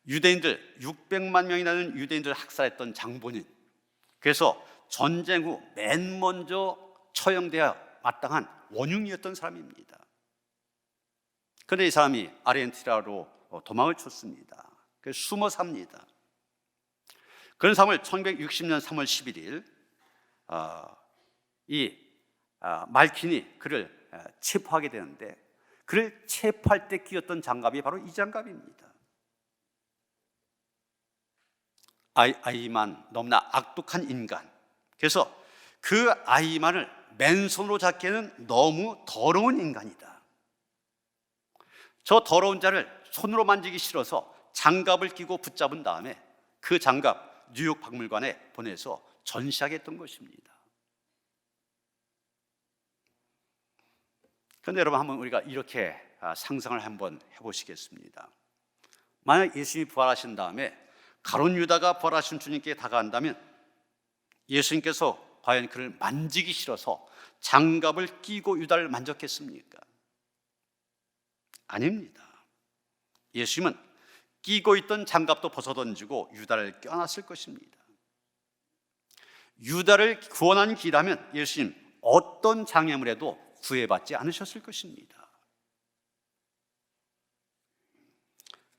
유대인들 600만 명이 나는 유대인들을 학살했던 장본인, 그래서 전쟁 후 맨 먼저 처형되어 마땅한 원흉이었던 사람입니다. 그런데 이 사람이 아르헨티나로 도망을 쳤습니다. 그래서 숨어 삽니다. 그런 사람을 1960년 3월 11일 말킨이 그를 체포하게 되는데, 그를 체포할 때 끼웠던 장갑이 바로 이 장갑입니다. 아이만, 너무나 악독한 인간. 그래서 그 아이만을 맨손으로 잡기에는 너무 더러운 인간이다. 저 더러운 자를 손으로 만지기 싫어서 장갑을 끼고 붙잡은 다음에 그 장갑 뉴욕 박물관에 보내서 전시하게 했던 것입니다. 그런데 여러분, 한번 우리가 이렇게 상상을 한번 해보시겠습니다. 만약 예수님이 부활하신 다음에 가룟 유다가 부활하신 주님께 다가간다면 예수님께서 과연 그를 만지기 싫어서 장갑을 끼고 유다를 만졌겠습니까? 아닙니다. 예수님은 끼고 있던 장갑도 벗어던지고 유다를 껴안았을 것입니다. 유다를 구원한 길이라면 예수님 어떤 장애물에도 구애받지 않으셨을 것입니다.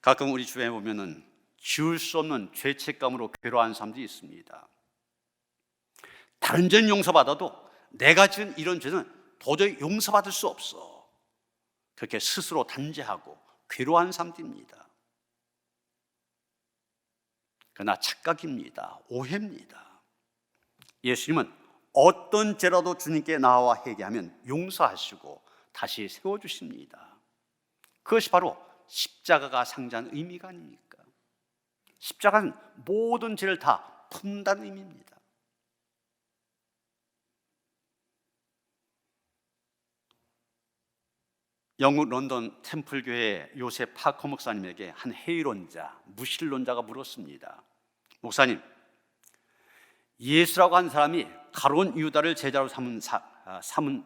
가끔 우리 주변에 보면은 지울 수 없는 죄책감으로 괴로워하는 사람들이 있습니다. 다른 죄는 용서받아도 내가 지은 이런 죄는 도저히 용서받을 수 없어, 그렇게 스스로 단죄하고 괴로워하는 사람들입니다. 그러나 착각입니다. 오해입니다. 예수님은 어떤 죄라도 주님께 나와 회개하면 용서하시고 다시 세워주십니다. 그것이 바로 십자가가 상징하는 의미가 아닙니까? 십자가는 모든 죄를 다 품다는 의미입니다. 영국 런던 템플교회 요셉 파커 목사님에게 한 회의론자, 무신론자가 물었습니다. 목사님, 예수라고 한 사람이 가룟 유다를 제자로 삼았다는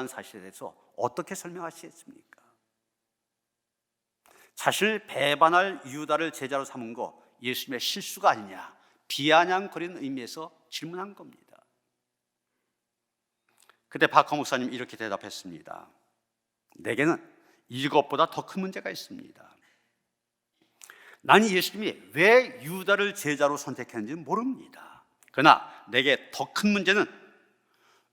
사실에 대해서 어떻게 설명하시겠습니까? 자신을 배반할 유다를 제자로 삼은 거 예수님의 실수가 아니냐, 비아냥거리는 의미에서 질문한 겁니다. 그때 파커 목사님 이렇게 대답했습니다. 내게는 이것보다 더 큰 문제가 있습니다. 나는 예수님이 왜 유다를 제자로 선택했는지 모릅니다. 그러나 내게 더 큰 문제는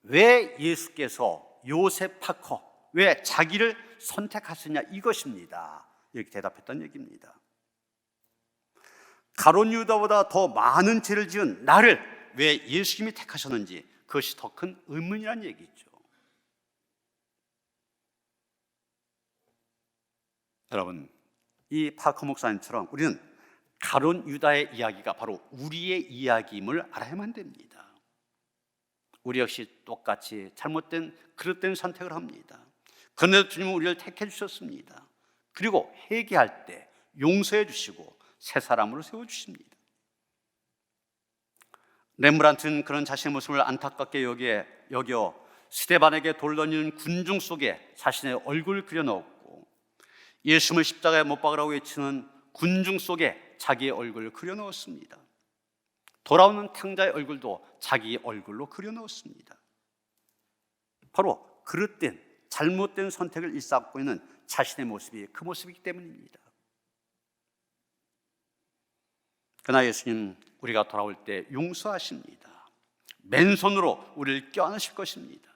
왜 예수께서 요셉 파커, 왜 자기를 선택하셨냐 이것입니다. 이렇게 대답했던 얘기입니다. 가룟 유다보다 더 많은 죄를 지은 나를 왜 예수님이 택하셨는지 그것이 더 큰 의문이라는 얘기죠. 여러분, 이 파커 목사님처럼 우리는 가룟 유다의 이야기가 바로 우리의 이야기임을 알아야만 됩니다. 우리 역시 똑같이 잘못된 그릇된 선택을 합니다. 그런데도 주님은 우리를 택해 주셨습니다. 그리고 회개할 때 용서해 주시고 새 사람으로 세워주십니다. 렘브란트는 그런 자신의 모습을 안타깝게 여겨 스데반에게 돌 던지는 군중 속에 자신의 얼굴을 그려넣었고, 예수님을 십자가에 못 박으라고 외치는 군중 속에 자기의 얼굴을 그려넣었습니다. 돌아오는 탕자의 얼굴도 자기 얼굴로 그려넣었습니다. 바로 그릇된 잘못된 선택을 일삼고 있는 자신의 모습이 그 모습이기 때문입니다. 그러나 예수님, 우리가 돌아올 때 용서하십니다. 맨손으로 우리를 껴안으실 것입니다.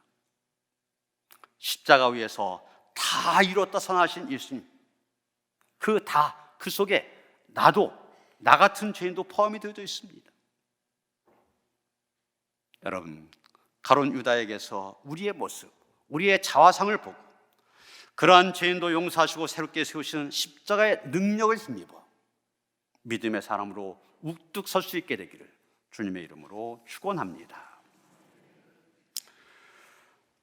십자가 위에서 다 이뤘다 선하신 예수님, 그 속에 나도, 나 같은 죄인도 포함이 되어져 있습니다. 여러분, 가룟 유다에게서 우리의 모습, 우리의 자화상을 보고 그러한 죄인도 용서하시고 새롭게 세우시는 십자가의 능력을 힘입어 믿음의 사람으로 우뚝 설 수 있게 되기를 주님의 이름으로 축원합니다.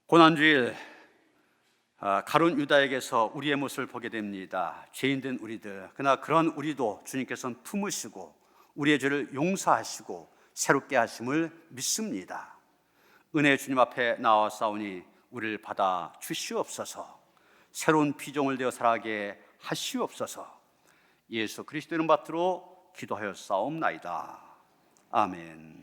고난주일 가룟 유다에게서 우리의 모습을 보게 됩니다. 죄인된 우리들, 그러나 그런 우리도 주님께서는 품으시고 우리의 죄를 용서하시고 새롭게 하심을 믿습니다. 은혜의 주님 앞에 나와 싸우니 우리를 받아 주시옵소서. 새로운 피조물 되어 살아가게 하시옵소서. 예수 그리스도 이름 받들어 기도하여 싸움나이다. 아멘.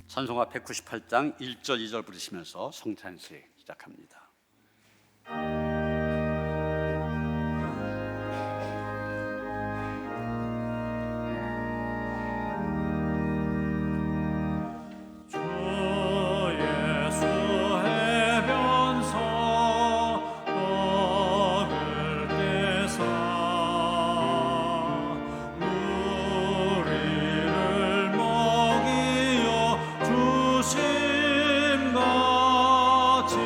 찬송가 198장 1절 2절 부르시면서 성찬식 시작합니다. 주 예수 해변서 떡을 떼사 우리를 먹이어 주심같이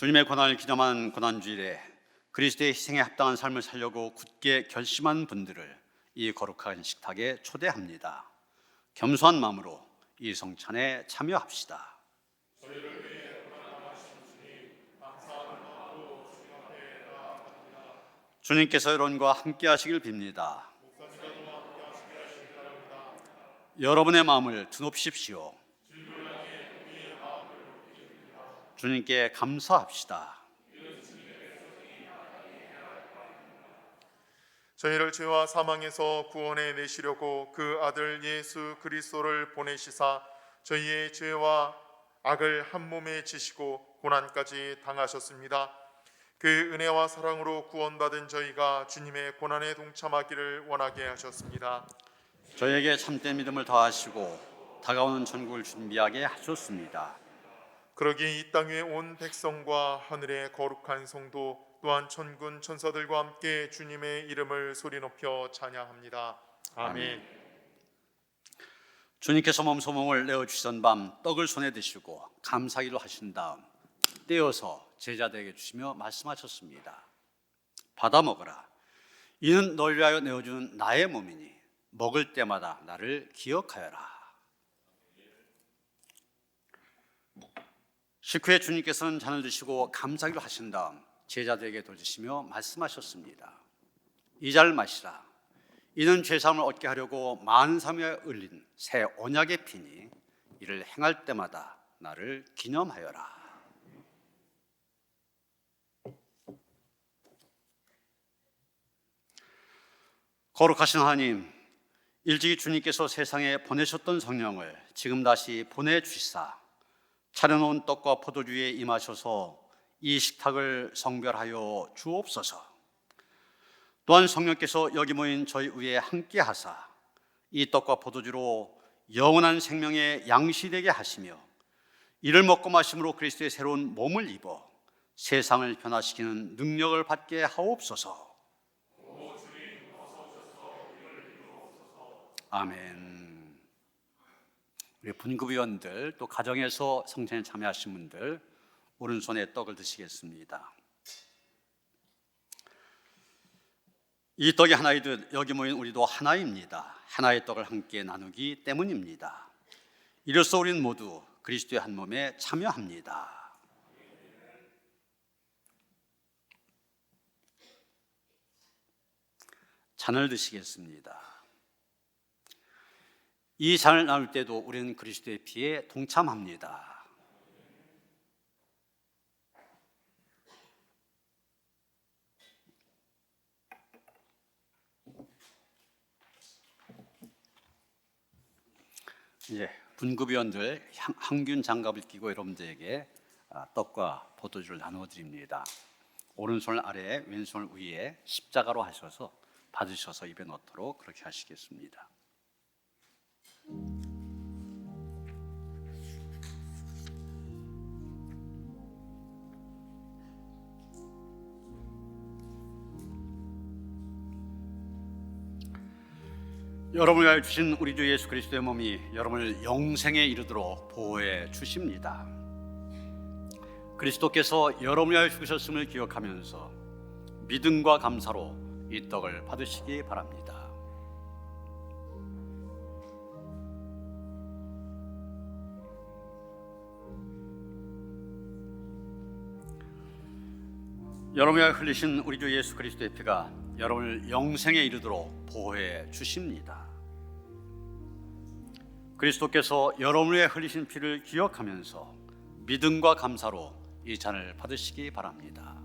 주님의 고난을 기념한 고난주일에 그리스도의 희생에 합당한 삶을 살려고 굳게 결심한 분들을 이 거룩한 식탁에 초대합니다. 겸손한 마음으로 이 성찬에 참여합시다. 주님께서 여러분과 함께 하시길 빕니다. 여러분의 마음을 드높이십시오. 주님께 감사합시다. 저희를 죄와 사망에서 구원해 내시려고 그 아들 예수 그리스도를 보내시사 저희의 죄와 악을 한 몸에 지시고 고난까지 당하셨습니다. 그 은혜와 사랑으로 구원받은 저희가 주님의 고난에 동참하기를 원하게 하셨습니다. 저에게 참된 믿음을 더하시고 다가오는 천국을 준비하게 하셨습니다. 그러기에 이 땅 위에 온 백성과 하늘의 거룩한 성도 또한 천군 천사들과 함께 주님의 이름을 소리 높여 찬양합니다. 아멘. 주님께서 몸소몸을 내어주시던 밤 떡을 손에 드시고 감사기도 하신 다음 떼어서 제자들에게 주시며 말씀하셨습니다. 받아 먹어라. 이는 널 위하여 내어준 나의 몸이니 먹을 때마다 나를 기억하여라. 식후에 주님께서는 잔을 드시고 감사기도 하신 다음 제자들에게 돌리시며 말씀하셨습니다. 이 잔을 마시라. 이는 죄사함을 얻게 하려고 많은 사람에 흘린 새 언약의 피니 이를 행할 때마다 나를 기념하여라. 거룩하신 하나님, 일찍이 주님께서 세상에 보내셨던 성령을 지금 다시 보내주시사 차려놓은 떡과 포도주 위에 임하셔서 이 식탁을 성별하여 주옵소서. 또한 성령께서 여기 모인 저희 위에 함께 하사 이 떡과 포도주로 영원한 생명의 양식되게 하시며 이를 먹고 마심으로 그리스도의 새로운 몸을 입어 세상을 변화시키는 능력을 받게 하옵소서. 아멘. 우리 분급위원들 또 가정에서 성찬에 참여하신 분들 오른손에 떡을 드시겠습니다. 이 떡이 하나이듯 여기 모인 우리도 하나입니다. 하나의 떡을 함께 나누기 때문입니다. 이로써 우리는 모두 그리스도의 한 몸에 참여합니다. 잔을 드시겠습니다. 이 잔을 나눌 때도 우리는 그리스도의 피에 동참합니다. 이제 분급위원들 항균 장갑을 끼고 여러분들에게 떡과 포도주를 나누어 드립니다. 오른손 아래 왼손 위에 십자가로 하셔서 받으셔서 입에 넣도록 그렇게 하시겠습니다. 여러분을 위하여 주신 우리 주 예수 그리스도의 몸이 여러분을 영생에 이르도록 보호해 주십니다. 그리스도께서 여러분을 위하여 죽으셨음을 기억하면서 믿음과 감사로 이 떡을 받으시기 바랍니다. 여러분을 위하여 흘리신 우리 주 예수 그리스도의 피가 여러분을 영생에 이르도록 보호해 주십니다. 그리스도께서 여러분을 위해 흘리신 피를 기억하면서 믿음과 감사로 이 잔을 받으시기 바랍니다.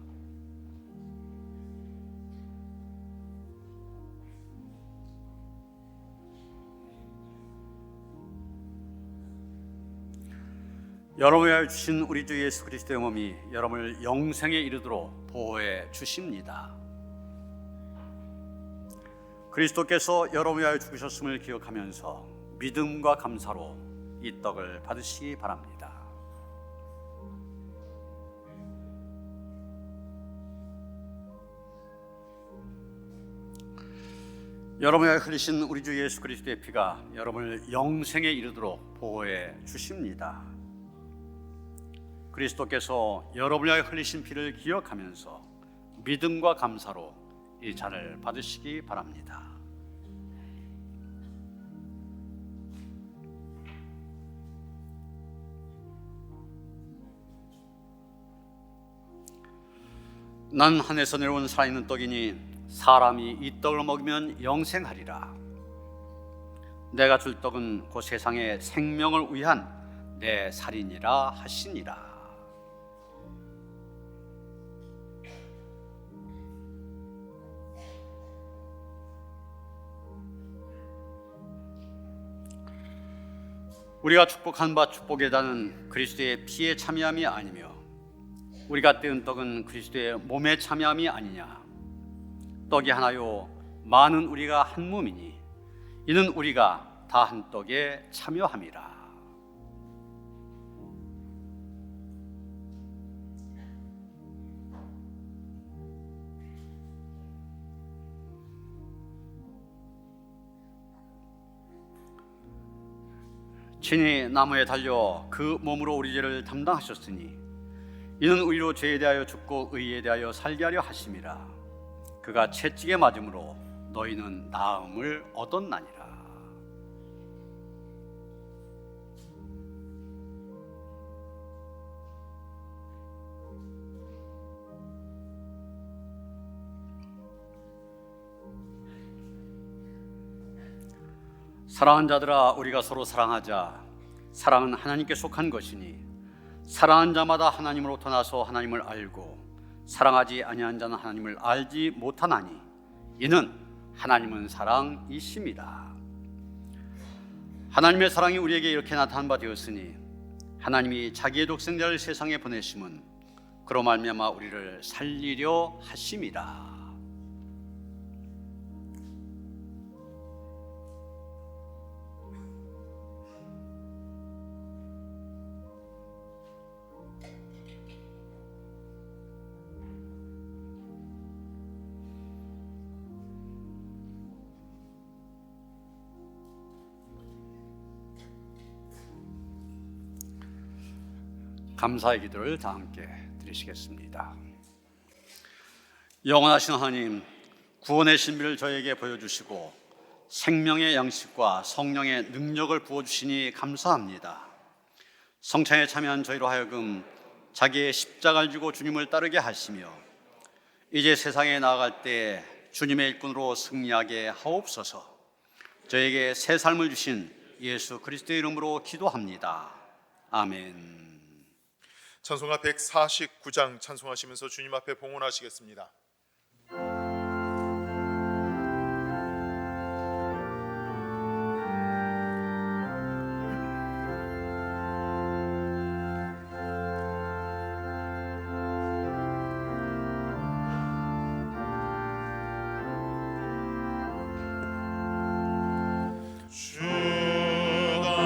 여러분을 위하여 주신 우리 주 예수 그리스도의 몸이 여러분을 영생에 이르도록 보호해 주십니다. 그리스도께서 여러분을 위하여 죽으셨음을 기억하면서 믿음과 감사로 이 떡을 받으시기 바랍니다. 여러분을 위하여 흘리신 우리 주 예수 그리스도의 피가 여러분을 영생에 이르도록 보호해 주십니다. 그리스도께서 여러분을 위하여 흘리신 피를 기억하면서 믿음과 감사로 이 잔을 받으시기 바랍니다. 난 하늘에서 내려온 살아있는 떡이니 사람이 이 떡을 먹으면 영생하리라. 내가 줄 떡은 그 세상의 생명을 위한 내 살이니라 하시니라. 우리가 축복한 바 축복에다는 그리스도의 피에 참여함이 아니며 우리가 떼은 떡은 그리스도의 몸에 참여함이 아니냐. 떡이 하나요 많은 우리가 한 몸이니 이는 우리가 다 한 떡에 참여함이라. 친히 나무에 달려 그 몸으로 우리 죄를 담당하셨으니 이는 우리로 죄에 대하여 죽고 의에 대하여 살게 하려 하심이라. 그가 채찍에 맞음으로 너희는 나음을 얻었나니라. 사랑하는 자들아, 우리가 서로 사랑하자. 사랑은 하나님께 속한 것이니 사랑하는 자마다 하나님으로부터 나서 하나님을 알고 사랑하지 아니한 자는 하나님을 알지 못하나니 이는 하나님은 사랑이심이라. 하나님의 사랑이 우리에게 이렇게 나타난 바 되었으니 하나님이 자기의 독생자를 세상에 보내심은 그로 말미암아 우리를 살리려 하심이라. 감사의 기도를 다 함께 드리시겠습니다. 영원하신 하나님, 구원의 신비를 저에게 보여주시고 생명의 양식과 성령의 능력을 부어주시니 감사합니다. 성찬에 참여한 저희로 하여금 자기의 십자가를 지고 주님을 따르게 하시며 이제 세상에 나아갈 때 주님의 일꾼으로 승리하게 하옵소서. 저에게 새 삶을 주신 예수 그리스도의 이름으로 기도합니다. 아멘. 찬송가 149장 찬송하시면서 주님 앞에 봉헌하시겠습니다. 십자가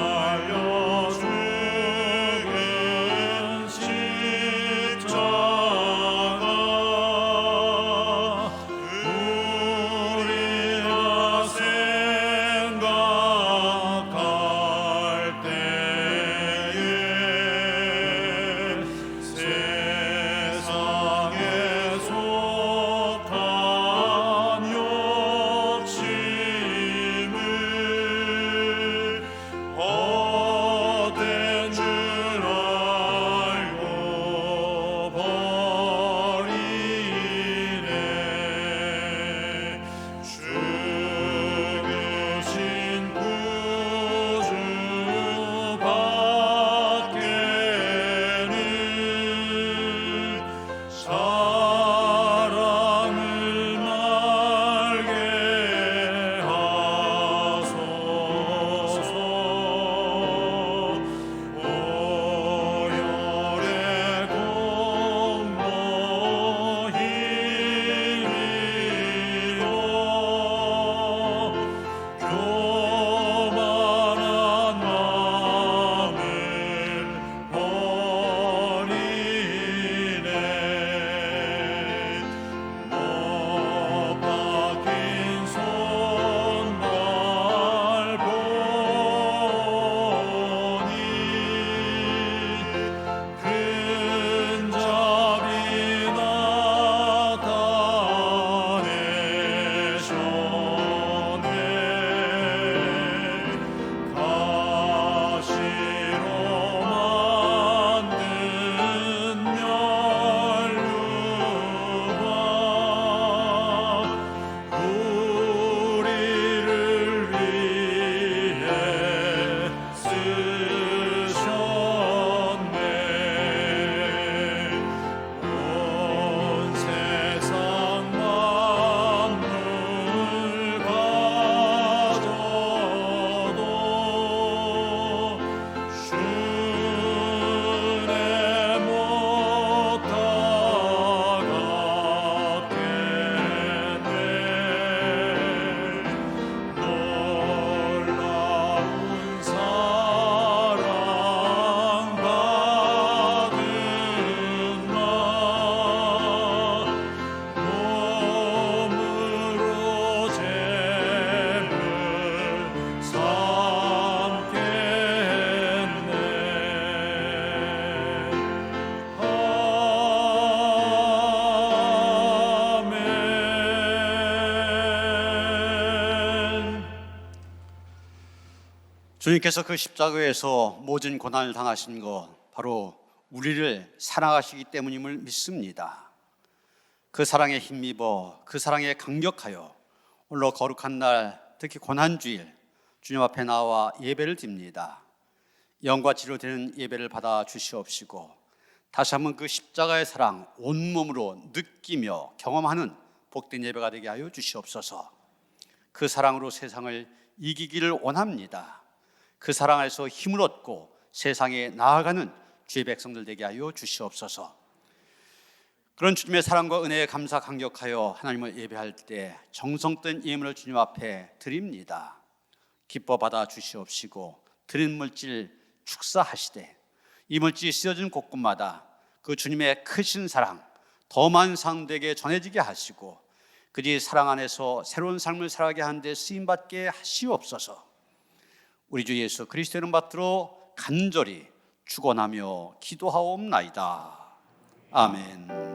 주님께서 그 십자가에서 모진 고난을 당하신 것 바로 우리를 사랑하시기 때문임을 믿습니다. 그 사랑에 힘입어 그 사랑에 감격하여 홀로 거룩한 날, 특히 고난주일 주님 앞에 나와 예배를 드립니다. 영과 지로 되는 예배를 받아 주시옵시고 다시 한번 그 십자가의 사랑 온몸으로 느끼며 경험하는 복된 예배가 되게 하여 주시옵소서. 그 사랑으로 세상을 이기기를 원합니다. 그 사랑 안에서 힘을 얻고 세상에 나아가는 주의 백성들 되게 하여 주시옵소서. 그런 주님의 사랑과 은혜에 감사 감격하여 하나님을 예배할 때 정성된 예물을 주님 앞에 드립니다. 기뻐 받아 주시옵시고 드린 물질 축사하시되 이 물질이 씻어진 곳곳마다 그 주님의 크신 사랑 더 많은 사람들에게 전해지게 하시고 그들이 사랑 안에서 새로운 삶을 살아가게 하는 데 쓰임받게 하시옵소서. 우리 주 예수 그리스도의 이름 받들어 간절히 축원하며 기도하옵나이다. 아멘.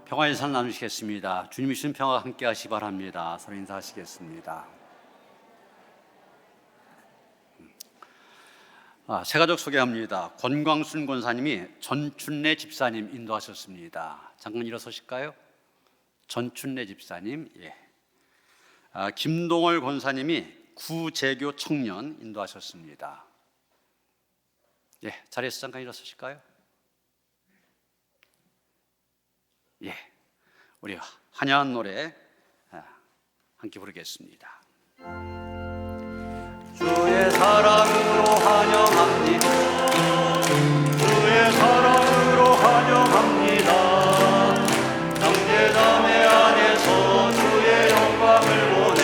평화의 산 나누시겠습니다. 주님이 주신 평화가 함께 하시기 바랍니다. 서로 인사하시겠습니다. 새가족 소개합니다. 권광순 권사님이 전춘래 집사님 인도하셨습니다. 잠깐 일어서실까요? 전춘래 집사님. 예. 김동월 권사님이 구제교 청년 인도하셨습니다. 예, 자리에서 잠깐 일어서실까요? 예, 우리 환영한 노래 함께 부르겠습니다. 주의 사랑으로 환영합니다. 주의 사랑으로 환영합니다. 형제자매 안에서 주의 영광을 보내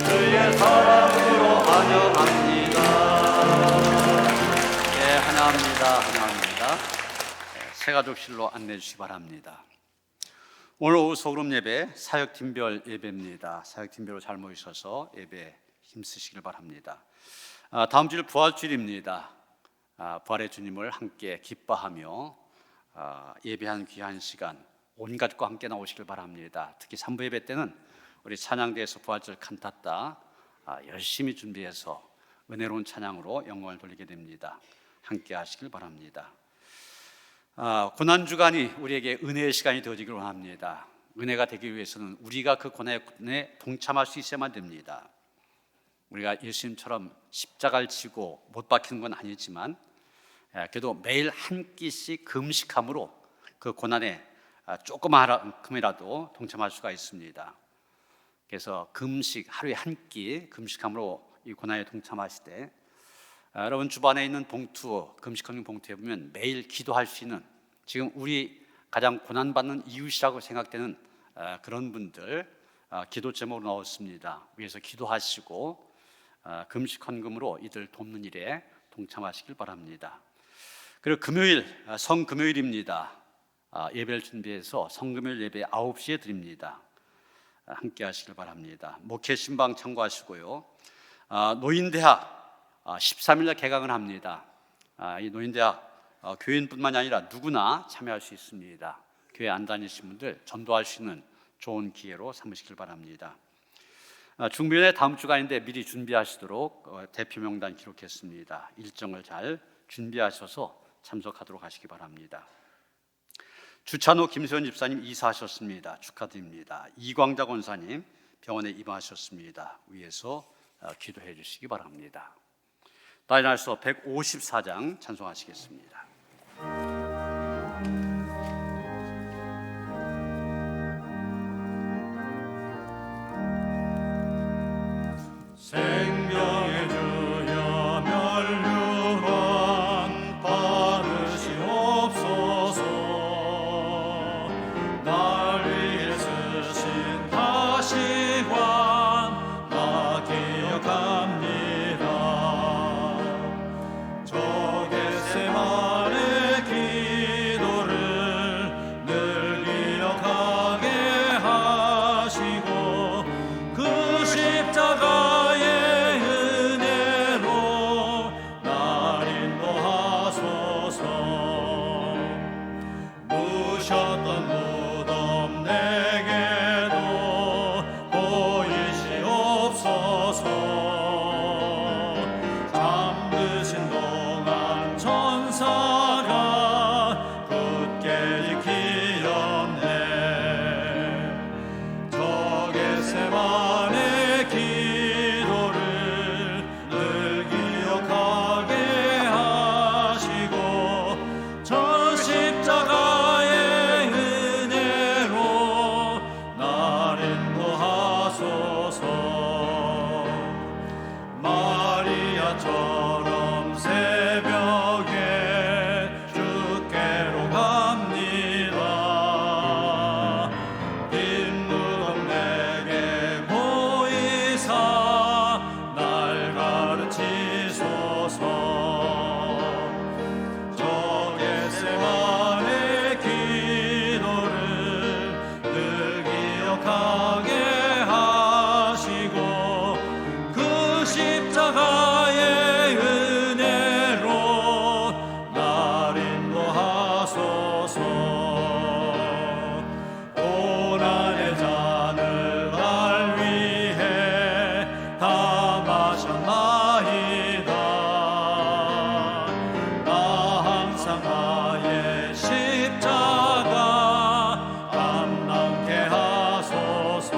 주의 사랑으로 환영합니다. 예, 환영합니다. 환영합니다. 새가족실로 안내해 주시기 바랍니다. 오늘 오후 소그룹 예배 사역팀별 예배입니다. 사역팀별로 잘 모이셔서 예배 힘쓰시길 바랍니다. 다음 주일 부활주일입니다. 부활의 주님을 함께 기뻐하며 예배하는 귀한 시간 온 가족과 함께 나오시길 바랍니다. 특히 3부 예배 때는 우리 찬양대에서 부활절 칸타타 열심히 준비해서 은혜로운 찬양으로 영광을 돌리게 됩니다. 함께 하시길 바랍니다. 고난주간이 우리에게 은혜의 시간이 되어지기를 원합니다. 은혜가 되기 위해서는 우리가 그 고난에 동참할 수 있어야만 됩니다. 우리가 예수님처럼 십자가를 지고 못 박히는 건 아니지만 그래도 매일 한 끼씩 금식함으로 그 고난에 조그만큼이라도 동참할 수가 있습니다. 그래서 금식, 하루에 한 끼 금식함으로 이 고난에 동참하실 때 여러분 주변에 있는 봉투, 금식하는 봉투에 보면 매일 기도할 수 있는 지금 우리 가장 고난받는 이웃이라고 생각되는 그런 분들 기도 제목으로 넣었습니다. 위에서 기도하시고 금식 헌금으로 이들 돕는 일에 동참하시길 바랍니다. 그리고 금요일 성금요일입니다. 예배를 준비해서 성금요일 예배 9시에 드립니다. 함께 하시길 바랍니다. 목회 신방 참고하시고요. 노인대학 13일날 개강을 합니다. 이 노인대학 교인뿐만이 아니라 누구나 참여할 수 있습니다. 교회 안 다니신 분들 전도할 수 있는 좋은 기회로 삼으시길 바랍니다. 중비원회 다음 주간인데 미리 준비하시도록 대표 명단 기록했습니다. 일정을 잘 준비하셔서 참석하도록 하시기 바랍니다. 주찬호 김세현 집사님 이사하셨습니다. 축하드립니다. 이광자 권사님 병원에 입원하셨습니다. 위에서 기도해 주시기 바랍니다. 다이나서 154장 찬송하시겠습니다. 생명의 주여 면류관 받으시옵소서. 날 위해 쓰신 가시관 나 기억합니다. 바다처럼 새벽에 주께로 갑니다. 빈무덤 내게 보이사 날 가르치소서. 저 겟세마네 기도를 늘 기억하게 하시고 그 십자가의 은혜로 날 인도하소서. 고난의 잔을 날 위해 다 마셨나이다. 나 항상 나의 십자가 감당케 하소서.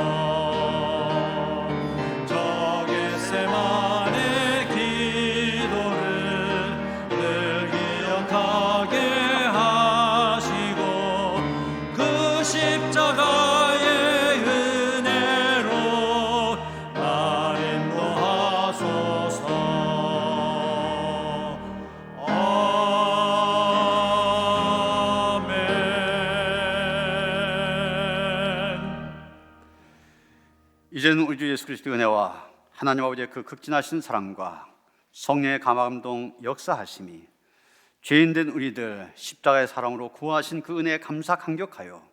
저 겟세마네 기도를 늘 기억하게 하시고 그 십자가의 은혜로 날 인도하소서. 아멘. 이제는 우리 주 예수 그리스도의 은혜와 하나님 아버지의 그 극진하신 사랑과 성령의 감화감동 역사하심이 죄인된 우리들 십자가의 사랑으로 구하신 그 은혜에 감사 감격하여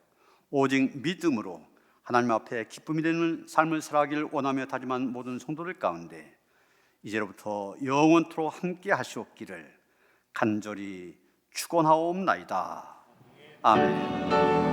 오직 믿음으로 하나님 앞에 기쁨이 되는 삶을 살아가기를 원하며 다짐한 모든 성도들 가운데 이제로부터 영원토록 함께 하시옵기를 간절히 축원하옵나이다. 아멘.